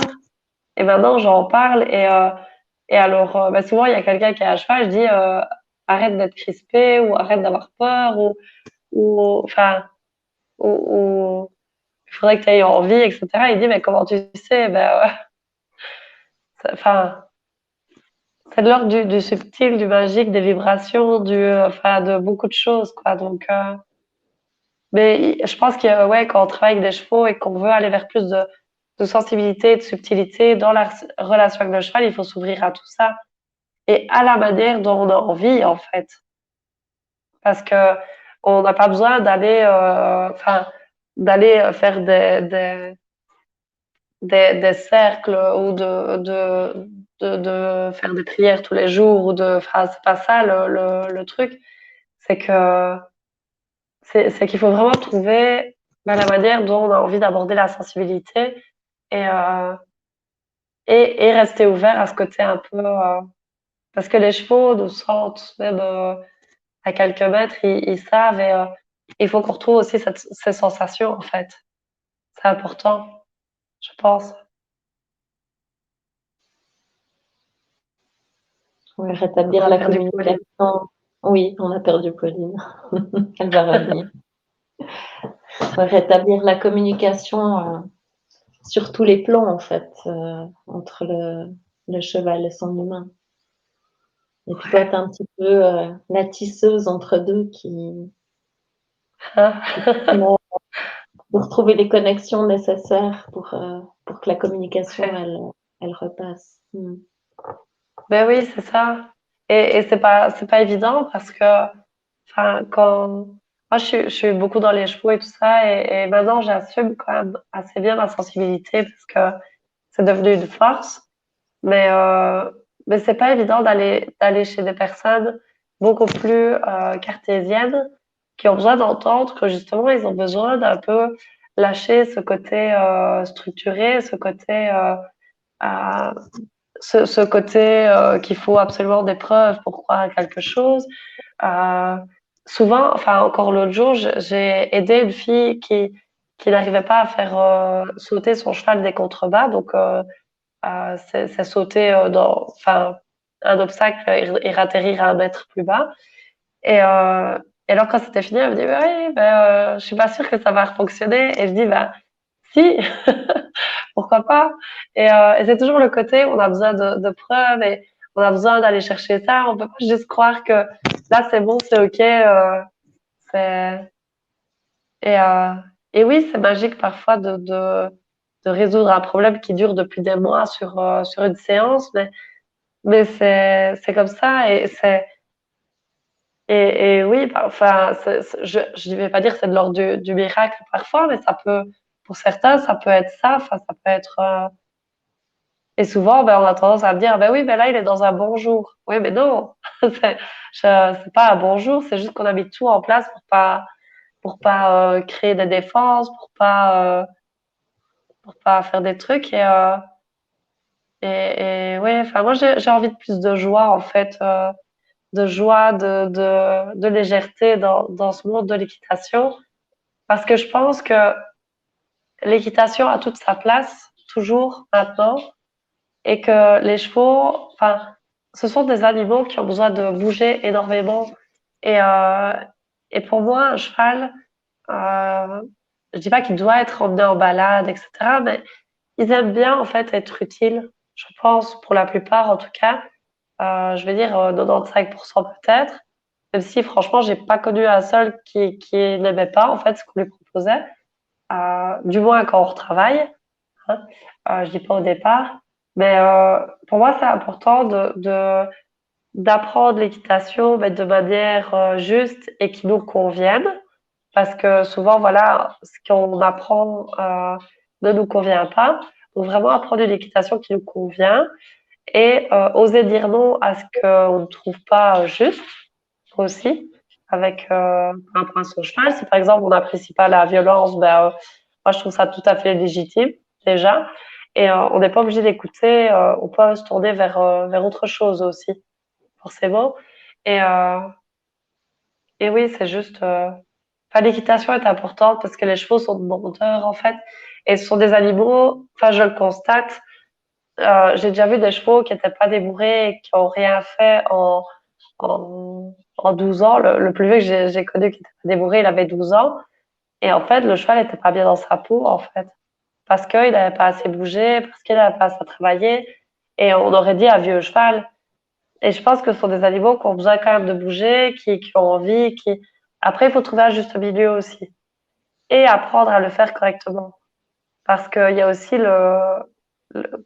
Et maintenant, j'en parle et alors, bah, souvent, il y a quelqu'un qui est à cheval, je dis, arrête d'être crispé ou arrête d'avoir peur enfin, ou il faudrait que tu aies envie, etc. Il dit, mais comment tu sais? Ben, enfin, c'est de l'ordre du subtil, du magique, des vibrations, enfin, de beaucoup de choses, quoi. Donc, mais je pense que, ouais, quand on travaille avec des chevaux et qu'on veut aller vers plus de sensibilité, de subtilité dans la relation avec le cheval, il faut s'ouvrir à tout ça et à la manière dont on a envie, en fait. Parce que on n'a pas besoin d'aller, enfin, d'aller faire des cercles ou de faire des prières tous les jours enfin, c'est pas ça le truc. C'est que c'est qu'il faut vraiment trouver la manière dont on a envie d'aborder la sensibilité et, et rester ouvert à ce côté un peu. Parce que les chevaux nous sentent, même à quelques mètres, ils savent et il faut qu'on retrouve aussi ces sensations en fait. C'est important, je pense. Ouais, On rétablir a la perdu Pauline. communication. Oui, on a perdu Pauline. Elle va revenir. Ouais, rétablir la communication sur tous les plans, en fait, entre le cheval et son humain. Et puis toi, tu es un petit peu la tisseuse entre deux pour trouver les connexions nécessaires pour que la communication, Ouais. elle repasse. Ben oui, c'est ça. Et c'est pas évident parce que, enfin, moi, je suis beaucoup dans les chevaux et tout ça, et maintenant, j'assume quand même assez bien ma sensibilité parce que c'est devenu une force. Mais, euh, mais c'est pas évident d'aller chez des personnes beaucoup plus cartésiennes qui ont besoin d'entendre que justement, ils ont besoin d'un peu lâcher ce côté structuré, euh, ce côté qu'il faut absolument des preuves pour croire à quelque chose. Euh, Souvent, enfin encore l'autre jour, j'ai aidé une fille qui n'arrivait pas à faire sauter son cheval des contrebas, donc c'est sauter dans, enfin un obstacle et ratterrir à 1 mètre plus bas. Et, et alors quand c'était fini, elle me dit bah oui, je suis pas sûre que ça va fonctionner. Et je dis bah si, pourquoi pas? Et c'est toujours le côté où on a besoin de preuves et on a besoin d'aller chercher ça. On peut pas juste croire que là c'est bon, c'est ok. C'est et euh, et oui, c'est magique parfois de résoudre un problème qui dure depuis des mois sur une séance, mais c'est comme ça et oui, enfin, je ne vais pas dire que c'est de l'ordre du miracle parfois, mais ça peut, pour certains, ça peut être ça. Enfin, ça peut être. Et souvent, ben, on a tendance à me dire, ben oui, ben là, il est dans un bon jour. Oui, mais non, c'est pas un bon jour. C'est juste qu'on a mis tout en place pour pas créer des défenses, pour pas faire des trucs. Et ouais, enfin, moi, j'ai envie de plus de joie, en fait. De joie, de légèreté dans ce monde de l'équitation. Parce que je pense que l'équitation a toute sa place, toujours maintenant, et que les chevaux, enfin, ce sont des animaux qui ont besoin de bouger énormément. Et, euh, et pour moi, un cheval, euh, je dis pas qu'il doit être emmené en balade, etc., mais ils aiment bien, en fait, être utiles, je pense, pour la plupart, en tout cas. Je vais dire 95% peut-être. Même si, franchement, j'ai pas connu un seul qui n'aimait pas, en fait, ce qu'on lui proposait. Du moins quand on retravaille, hein. Je dis pas au départ. Mais pour moi, c'est important d'apprendre l'équitation, mais de manière juste et qui nous convienne. Parce que souvent, voilà, ce qu'on apprend ne nous convient pas. Donc, vraiment apprendre une équitation qui nous convient et oser dire non à ce qu'on ne trouve pas juste aussi avec par rapport à son cheval. Si par exemple on n'apprécie pas la violence, moi je trouve ça tout à fait légitime déjà. Et on n'est pas obligé d'écouter, on peut se tourner vers autre chose aussi, forcément. Et, euh, et oui, c'est juste. Enfin, l'équitation est importante parce que les chevaux sont de monteurs en fait. Et ce sont des animaux, enfin je le constate, j'ai déjà vu des chevaux qui n'étaient pas débourrés et qui n'ont rien fait en 12 ans. Le plus vieux que j'ai connu qui était pas débourré, il avait 12 ans. Et en fait, le cheval n'était pas bien dans sa peau, en fait. Parce qu'il n'avait pas assez bougé, parce qu'il n'avait pas assez travaillé. Et on aurait dit un vieux cheval. Et je pense que ce sont des animaux qui ont besoin quand même de bouger, qui ont envie, qui... Après, il faut trouver un juste milieu aussi. Et apprendre à le faire correctement. Parce qu'il y a aussi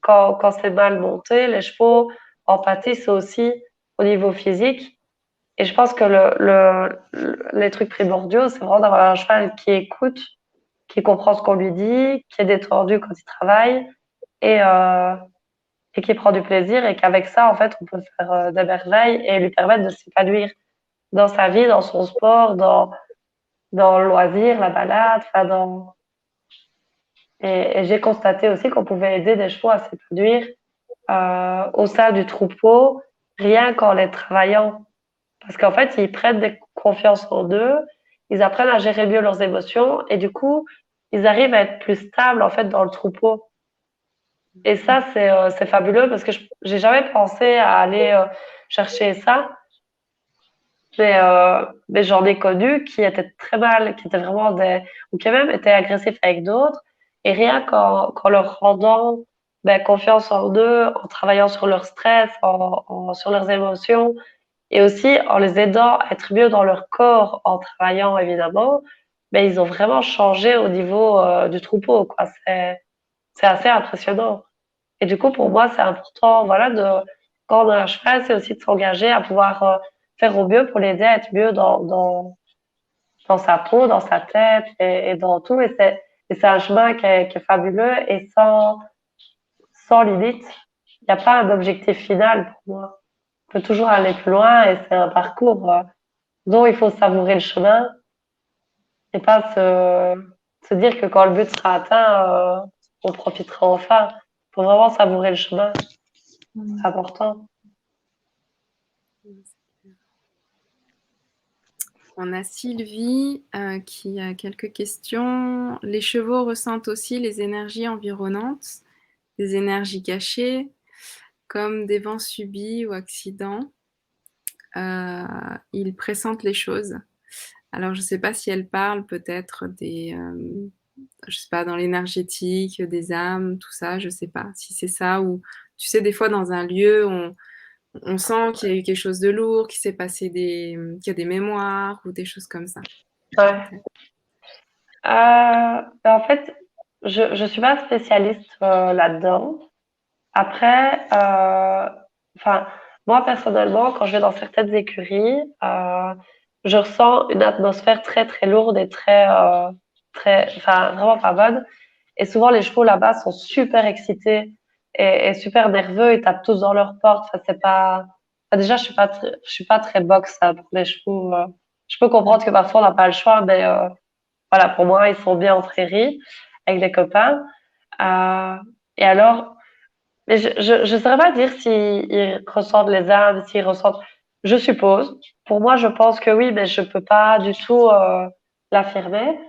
quand c'est mal monté, les chevaux en pâtissent aussi au niveau physique. Et je pense que les trucs primordiaux, c'est vraiment d'avoir un cheval qui écoute, qui comprend ce qu'on lui dit, qui est détendu quand il travaille et, euh, et qui prend du plaisir et qu'avec ça, en fait, on peut faire des merveilles et lui permettre de s'épanouir dans sa vie, dans son sport, dans le loisir, la balade, enfin dans... Et j'ai constaté aussi qu'on pouvait aider des chevaux à s'épanouir au sein du troupeau, rien qu'en les travaillant. Parce qu'en fait, ils prennent des confiance en eux, ils apprennent à gérer mieux leurs émotions et du coup, ils arrivent à être plus stables en fait dans le troupeau. Et ça, c'est fabuleux parce que j'ai jamais pensé à aller chercher ça. Mais j'en ai connu qui étaient très mal, qui étaient vraiment des, ou qui même étaient agressifs avec d'autres. Et rien qu'en leur rendant confiance en eux, en travaillant sur leur stress, sur leurs émotions, et aussi en les aidant à être mieux dans leur corps, en travaillant évidemment, ils ont vraiment changé au niveau du troupeau, quoi. C'est assez impressionnant. Et du coup, pour moi, c'est important, voilà, quand on a un cheval, c'est aussi de s'engager à pouvoir faire au mieux pour l'aider à être mieux dans sa peau, dans sa tête et dans tout. Et c'est un chemin qui est fabuleux et sans limite. Il n'y a pas un objectif final pour moi. On peut toujours aller plus loin et c'est un parcours dont il faut savourer le chemin et pas se dire que quand le but sera atteint, on profitera enfin. Il faut vraiment savourer le chemin. C'est important. On a Sylvie qui a quelques questions. Les chevaux ressentent aussi les énergies environnantes, des énergies cachées, comme des vents subis ou accidents. Ils pressentent les choses. Alors, je ne sais pas si elle parle peut-être je sais pas, dans l'énergétique, des âmes, tout ça, je ne sais pas si c'est ça ou, tu sais, des fois dans un lieu, on sent qu'il y a eu quelque chose de lourd, qu'il s'est passé qu'il y a des mémoires ou des choses comme ça. Ouais. En fait, je suis pas spécialiste là-dedans. Après, enfin, moi personnellement, quand je vais dans certaines écuries, je ressens une atmosphère très très lourde et enfin, vraiment pas bonne. Et souvent, les chevaux là-bas sont super excités et super nerveux. Ils tapent tous dans leurs portes. Enfin, c'est pas. Enfin, déjà, je suis pas très boxe pour les chevaux. Je peux comprendre que parfois on n'a pas le choix, mais voilà, pour moi, ils sont bien en prairie avec les copains. Euh, et alors, mais je saurais pas dire s'ils ressentent les âmes, s'ils ressentent. Je suppose. Pour moi, je pense que oui, mais je peux pas du tout l'affirmer.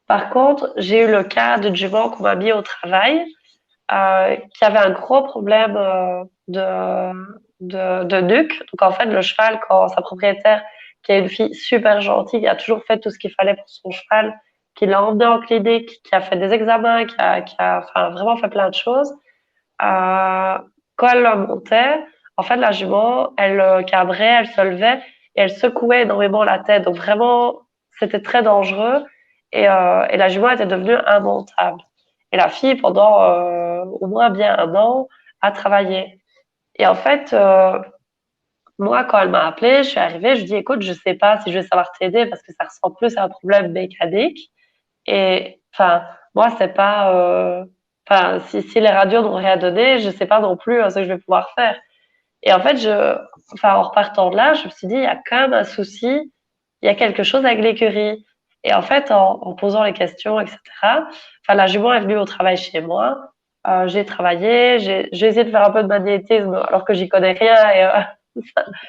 Par contre, j'ai eu le cas d'une jument qu'on m'a mis au travail, qui avait un gros problème de nuque. Donc en fait, le cheval, quand sa propriétaire, qui est une fille super gentille, qui a toujours fait tout ce qu'il fallait pour son cheval, qui l'a emmené en clinique, qui a fait des examens, qui a enfin, vraiment fait plein de choses. Quand elle le montait, en fait, la jument, elle cabrait, elle se levait et elle secouait énormément la tête. Donc vraiment, c'était très dangereux et la jument était devenue immontable. Et la fille, pendant au moins bien 1 an, a travaillé. Et en fait, moi, quand elle m'a appelée, je suis arrivée, je dis, écoute, je sais pas si je vais savoir t'aider parce que ça ressemble plus à un problème mécanique. Et enfin, moi, c'est pas. Enfin, si les radios n'ont rien donné, je sais pas non plus ce que je vais pouvoir faire. Et en fait, enfin, en repartant de là, je me suis dit, il y a quand même un souci, il y a quelque chose avec l'écurie. Et en fait, en posant les questions, etc., enfin, la jument est venue au travail chez moi. J'ai travaillé, j'ai essayé de faire un peu de magnétisme alors que j'y connais rien. Et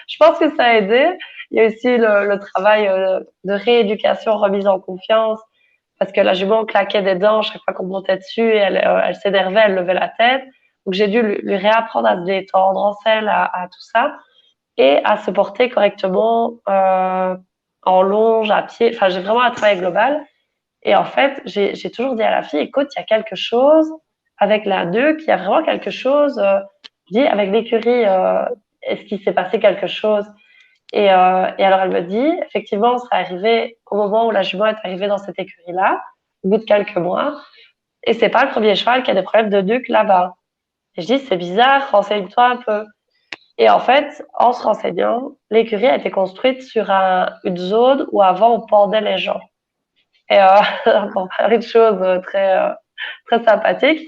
je pense que ça a aidé. Il y a aussi le travail de rééducation, remise en confiance, parce que la jument claquait des dents chaque fois qu'on montait dessus et elle s'énervait, elle levait la tête. Donc j'ai dû lui réapprendre à se détendre en selle, à tout ça, et à se porter correctement en longe, à pied. Enfin, j'ai vraiment un travail global. Et en fait, j'ai toujours dit à la fille, écoute, il y a quelque chose avec la nuque, il y a vraiment quelque chose. Je dis, avec l'écurie, est-ce qu'il s'est passé quelque chose? Et alors elle me dit, effectivement, c'est arrivé au moment où la jument est arrivée dans cette écurie-là, au bout de quelques mois, et c'est pas le premier cheval qui a des problèmes de nuque là-bas. Et je dis, c'est bizarre, renseigne-toi un peu. Et en fait, en se renseignant, l'écurie a été construite sur une zone où avant on pendait les gens. Et pour parler de choses très sympathiques.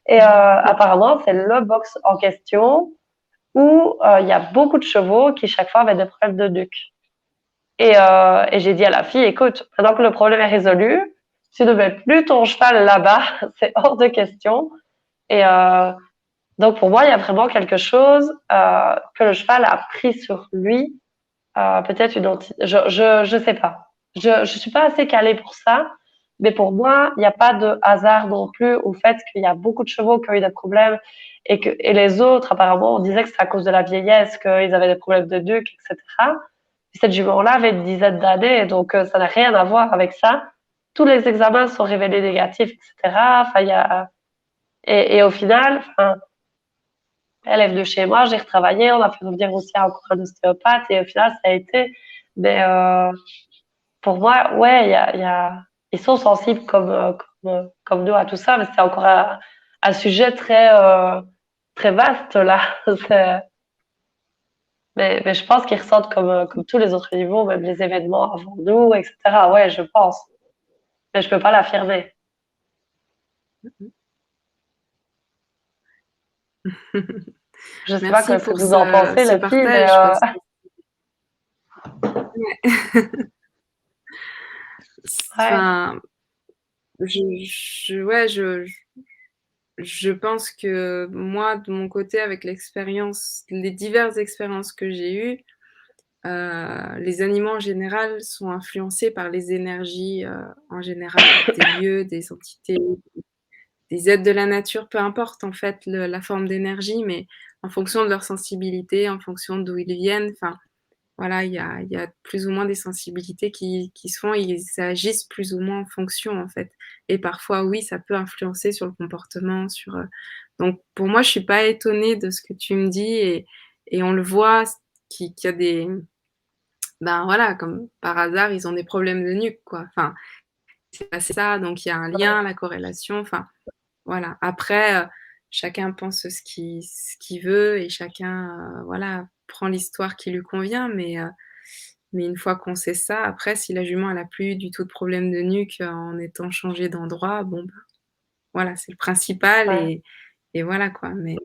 Et apparemment, c'est le box en question où il y a beaucoup de chevaux qui chaque fois avaient des problèmes de nuque. Et j'ai dit à la fille, écoute, maintenant que le problème est résolu, tu ne mets plus ton cheval là-bas, c'est hors de question. Et donc pour moi, il y a vraiment quelque chose que le cheval a pris sur lui, peut-être une je sais pas. Je suis pas assez calée pour ça, mais pour moi, il n'y a pas de hasard non plus au fait qu'il y a beaucoup de chevaux qui ont eu des problèmes et les autres, apparemment, on disait que c'était à cause de la vieillesse, qu'ils avaient des problèmes de nuque, etc. Cette jument-là avait une dizaine d'années, donc ça n'a rien à voir avec ça. Tous les examens sont révélés négatifs, etc. Enfin, et au final, enfin, elle est venue chez moi, j'ai retravaillé, on a fait revenir aussi encore un ostéopathe, et au final, ça a été. Mais pour moi, ouais, ils sont sensibles comme nous à tout ça, mais c'est encore un sujet très vaste là. Mais je pense qu'ils ressentent comme tous les autres animaux, même les événements avant nous, etc. Ouais, je pense. Mais je peux pas l'affirmer. Je sais pas Merci ce que pour vous en pensez, ce les filles, mais partage parce que ouais, enfin, ouais, je pense que moi, de mon côté, avec l'expérience, les diverses expériences que j'ai eues, les animaux en général sont influencés par les énergies, en général des lieux, des entités, des êtres de la nature, peu importe en fait la forme d'énergie, mais en fonction de leur sensibilité, en fonction d'où ils viennent, enfin voilà, il y a plus ou moins des sensibilités qui se font, ils agissent plus ou moins en fonction en fait. Et parfois oui, ça peut influencer sur le comportement, donc pour moi, je suis pas étonnée de ce que tu me dis et on le voit qu'il y a des ben voilà, comme par hasard, ils ont des problèmes de nuque quoi. Enfin, c'est ça, donc il y a un lien, la corrélation, enfin voilà. Après, chacun pense ce qu'il veut et chacun, voilà, prend l'histoire qui lui convient, mais une fois qu'on sait ça, après, si la jument elle a plus du tout de problème de nuque, en étant changée d'endroit, bon, bah, voilà, c'est le principal ouais. et voilà quoi, mais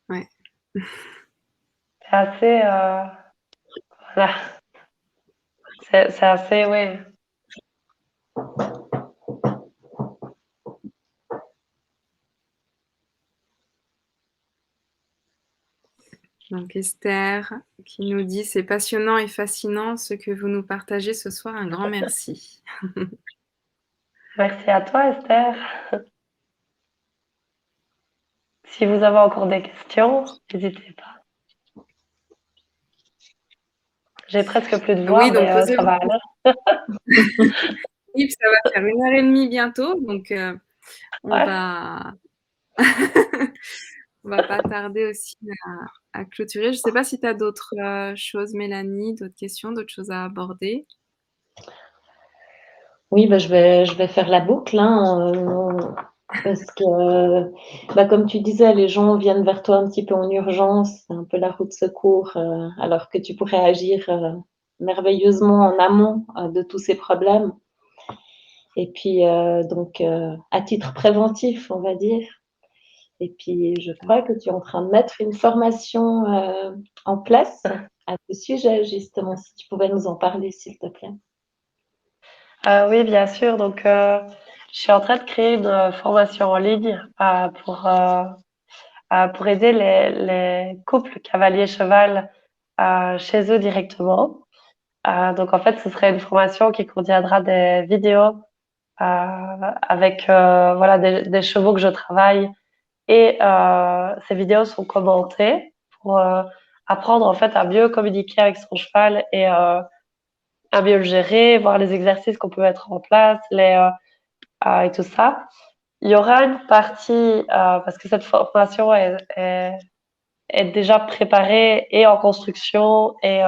ouais. C'est assez, voilà. C'est assez, ouais. Donc Esther qui nous dit: «C'est passionnant et fascinant ce que vous nous partagez ce soir, un grand merci». Merci à toi, Esther. Si vous avez encore des questions, n'hésitez pas. J'ai presque plus de voix, Oui, donc mais ça posez-vous va aller. oui, ça va faire 1 heure et demie bientôt, donc on Ouais. va on va pas tarder aussi à clôturer. Je sais pas si tu as d'autres, choses Mélanie, d'autres questions, d'autres choses à aborder? Oui, bah, je vais faire la boucle, hein, parce que, bah, comme tu disais, les gens viennent vers toi un petit peu en urgence, c'est un peu la roue de secours, alors que tu pourrais agir, merveilleusement en amont, de tous ces problèmes et puis, donc, à titre préventif, on va dire et puis je crois que tu es en train de mettre une formation, en place à ce sujet justement, si tu pouvais nous en parler, s'il te plaît? Oui, bien sûr. Donc, je suis en train de créer une formation en ligne pour aider les couples cavalier-cheval chez eux directement. Donc, en fait, ce serait une formation qui contiendra des vidéos avec voilà, des chevaux que je travaille et ces vidéos sont commentées pour apprendre en fait à mieux communiquer avec son cheval et à mieux le gérer, voir les exercices qu'on peut mettre en place, et tout ça. Il y aura une partie, parce que cette formation est déjà préparée et en construction et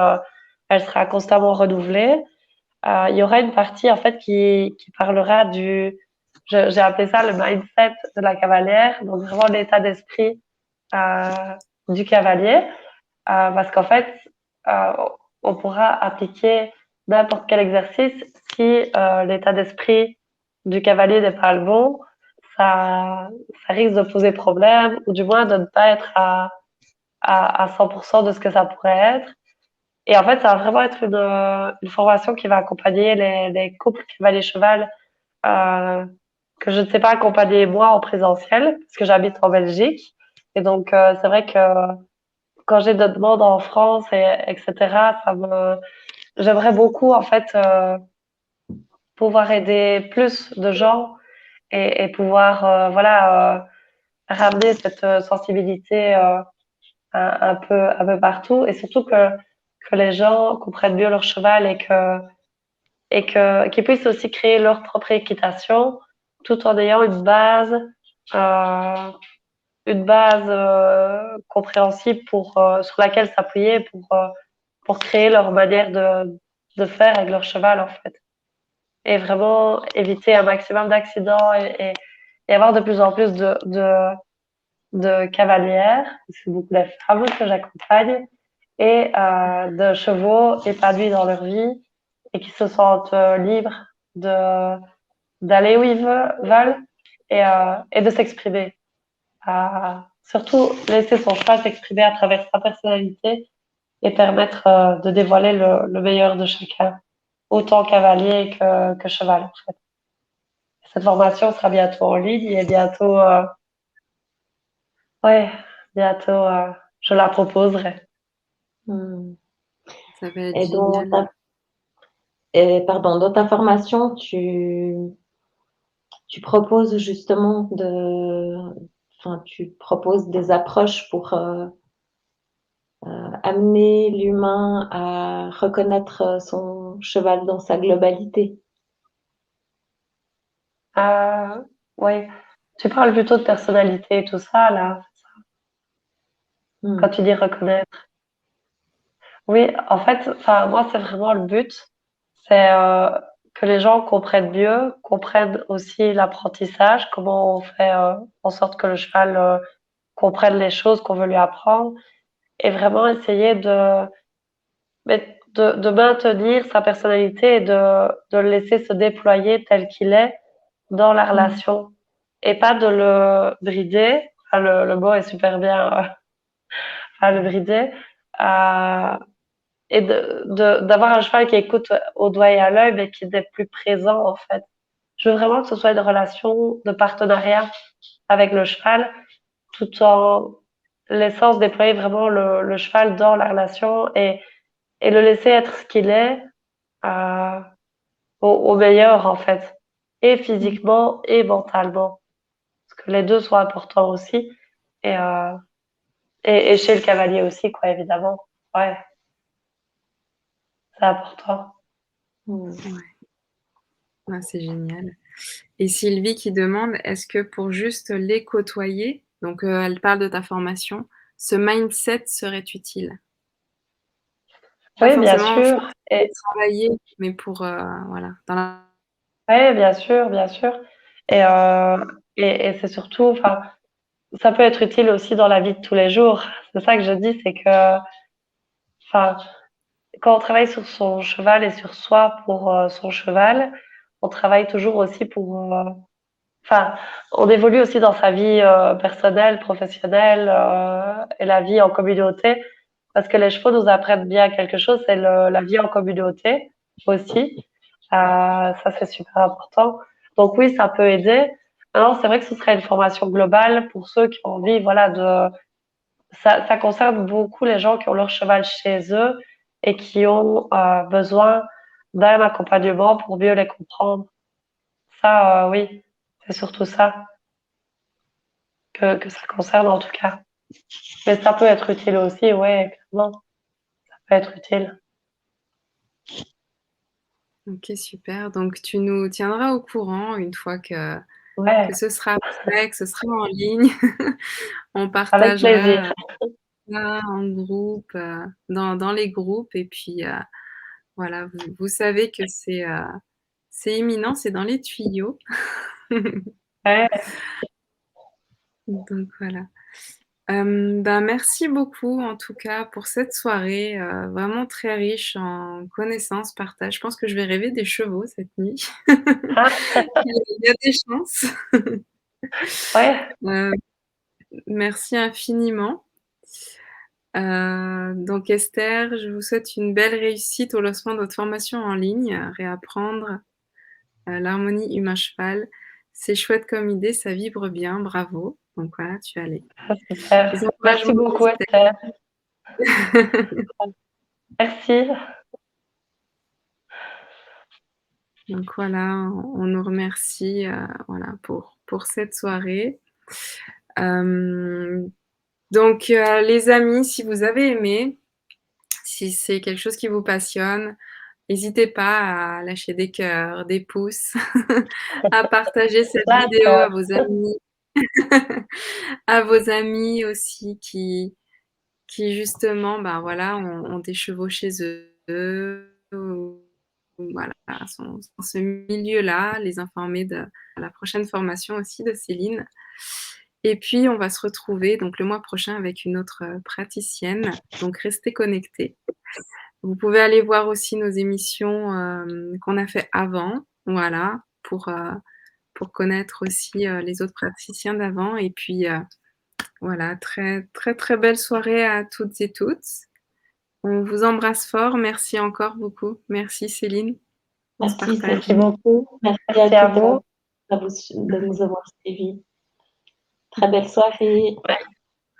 elle sera constamment renouvelée. Il y aura une partie en fait qui parlera j'ai appelé ça le mindset de la cavalière, donc vraiment l'état d'esprit euh, du cavalier, parce qu'en fait, euh, on pourra appliquer n'importe quel exercice si l'état d'esprit du cavalier n'est pas le bon, ça risque de poser problème, ou du moins de ne pas être à 100% de ce que ça pourrait être. Et en fait, ça va vraiment être une formation qui va accompagner les couples cavalier-cheval que je ne sais pas accompagner moi en présentiel, parce que j'habite en Belgique. Et donc, c'est vrai que quand j'ai d'autres demandes en France, etc., j'aimerais beaucoup, en fait, pouvoir aider plus de gens et pouvoir, voilà, ramener cette sensibilité un peu partout, et surtout que les gens comprennent mieux leur cheval et qu'ils puissent aussi créer leur propre équitation tout en ayant euh, une base compréhensible sur laquelle s'appuyer pour créer leur manière de faire avec leur cheval, en fait. Et vraiment éviter un maximum d'accidents et avoir de plus en plus de cavalières, c'est beaucoup de femmes que j'accompagne, et de chevaux épanouis dans leur vie et qui se sentent libres de d'aller où ils veulent et de s'exprimer. Surtout laisser son cheval s'exprimer à travers sa personnalité et permettre de dévoiler le meilleur de chacun, autant cavalier que cheval, en fait. Cette formation sera bientôt en ligne et bientôt, ouais, bientôt, je la proposerai. Hmm. Ça va être Et génial. pardon, dans ta formation, tu proposes justement enfin, tu proposes des approches pour amener l'humain à reconnaître son cheval dans sa globalité. Euh, ouais. Tu parles plutôt de personnalité et tout ça, là, quand Hmm. tu dis reconnaître. Oui, en fait, enfin, moi, c'est vraiment le but. C'est que les gens comprennent mieux, comprennent aussi l'apprentissage, comment on fait en sorte que le cheval comprenne les choses qu'on veut lui apprendre, et vraiment essayer de maintenir sa personnalité et de le laisser se déployer tel qu'il est dans la Hmm. relation, et pas de le brider. Enfin, le mot est super bien, à le brider. Euh, et d'avoir un cheval qui écoute au doigt et à l'œil, mais qui est plus présent, en fait. Je veux vraiment que ce soit une relation de partenariat avec le cheval, tout en laissant se déployer vraiment le cheval dans la relation et le laisser être ce qu'il est euh, au meilleur, en fait, et physiquement et mentalement, parce que les deux sont importants aussi, et, euh, et chez le cavalier aussi, quoi, évidemment. Ouais, c'est important. Hmm. Ouais. Ah, c'est génial. Et Sylvie qui demande, est-ce que pour juste les côtoyer, donc elle parle de ta formation, ce mindset serait utile? Pas Oui, bien forcément sûr. le travailler, mais pour voilà, dans la... Ouais, bien sûr, bien sûr. Et, euh, et c'est surtout, enfin, ça peut être utile aussi dans la vie de tous les jours. C'est ça que je dis, c'est que, enfin, quand on travaille sur son cheval et sur soi pour son cheval, on travaille toujours aussi pour, enfin, on évolue aussi dans sa vie personnelle, professionnelle et la vie en communauté, parce que les chevaux nous apprennent bien quelque chose, c'est la vie en communauté aussi. Ça, c'est super important. Donc oui, ça peut aider. Alors, c'est vrai que ce serait une formation globale pour ceux qui ont envie, voilà, ça concerne beaucoup les gens qui ont leur cheval chez eux et qui ont besoin d'un accompagnement pour mieux les comprendre. Ça, oui, c'est surtout ça que ça concerne en tout cas. Mais ça peut être utile aussi, ouais, clairement, ça peut être utile. Ok, super. Donc tu nous tiendras au courant une fois que Ouais, ce sera prêt, que ce sera en ligne. On avec partagera plaisir. ça en groupe, dans les groupes. Et puis voilà, vous savez que c'est imminent, c'est dans les tuyaux. Ouais, Donc voilà. Ben, merci beaucoup en tout cas pour cette soirée, vraiment très riche en connaissances, partage. Je pense que je vais rêver des chevaux cette nuit. ah, Il y a des chances. ouais, Heu, merci infiniment. Donc Esther, je vous souhaite une belle réussite au lancement de votre formation en ligne, réapprendre l'harmonie humain-cheval. C'est chouette comme idée, ça vibre bien, bravo. Donc voilà, tu as les Super. Merci encouragements beaucoup, d'Esther. Esther. Merci. Donc voilà, on nous remercie voilà, pour cette soirée. Donc les amis, si vous avez aimé, si c'est quelque chose qui vous passionne, n'hésitez pas à lâcher des cœurs, des pouces, à partager cette vidéo à D'accord. vos amis, à vos amis aussi qui justement, ben voilà, ont des chevaux chez eux, ou voilà, sont dans ce milieu-là, les informer de la prochaine formation aussi de Céline. Et puis, on va se retrouver donc le mois prochain avec une autre praticienne. Donc, restez connectés. Vous pouvez aller voir aussi nos émissions qu'on a fait avant, voilà, pour connaître aussi les autres praticiens d'avant. Et puis, voilà, très, très, très belle soirée à toutes et toutes. On vous embrasse fort. Merci encore beaucoup. Merci Céline. On se Merci partage. Merci Sophie. beaucoup. Merci Merci à à toutes vous. de nous avoir suivis. Très belle soirée.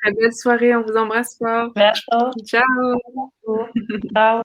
Très belle soirée. On vous embrasse fort. Bientôt. Ciao. Ciao.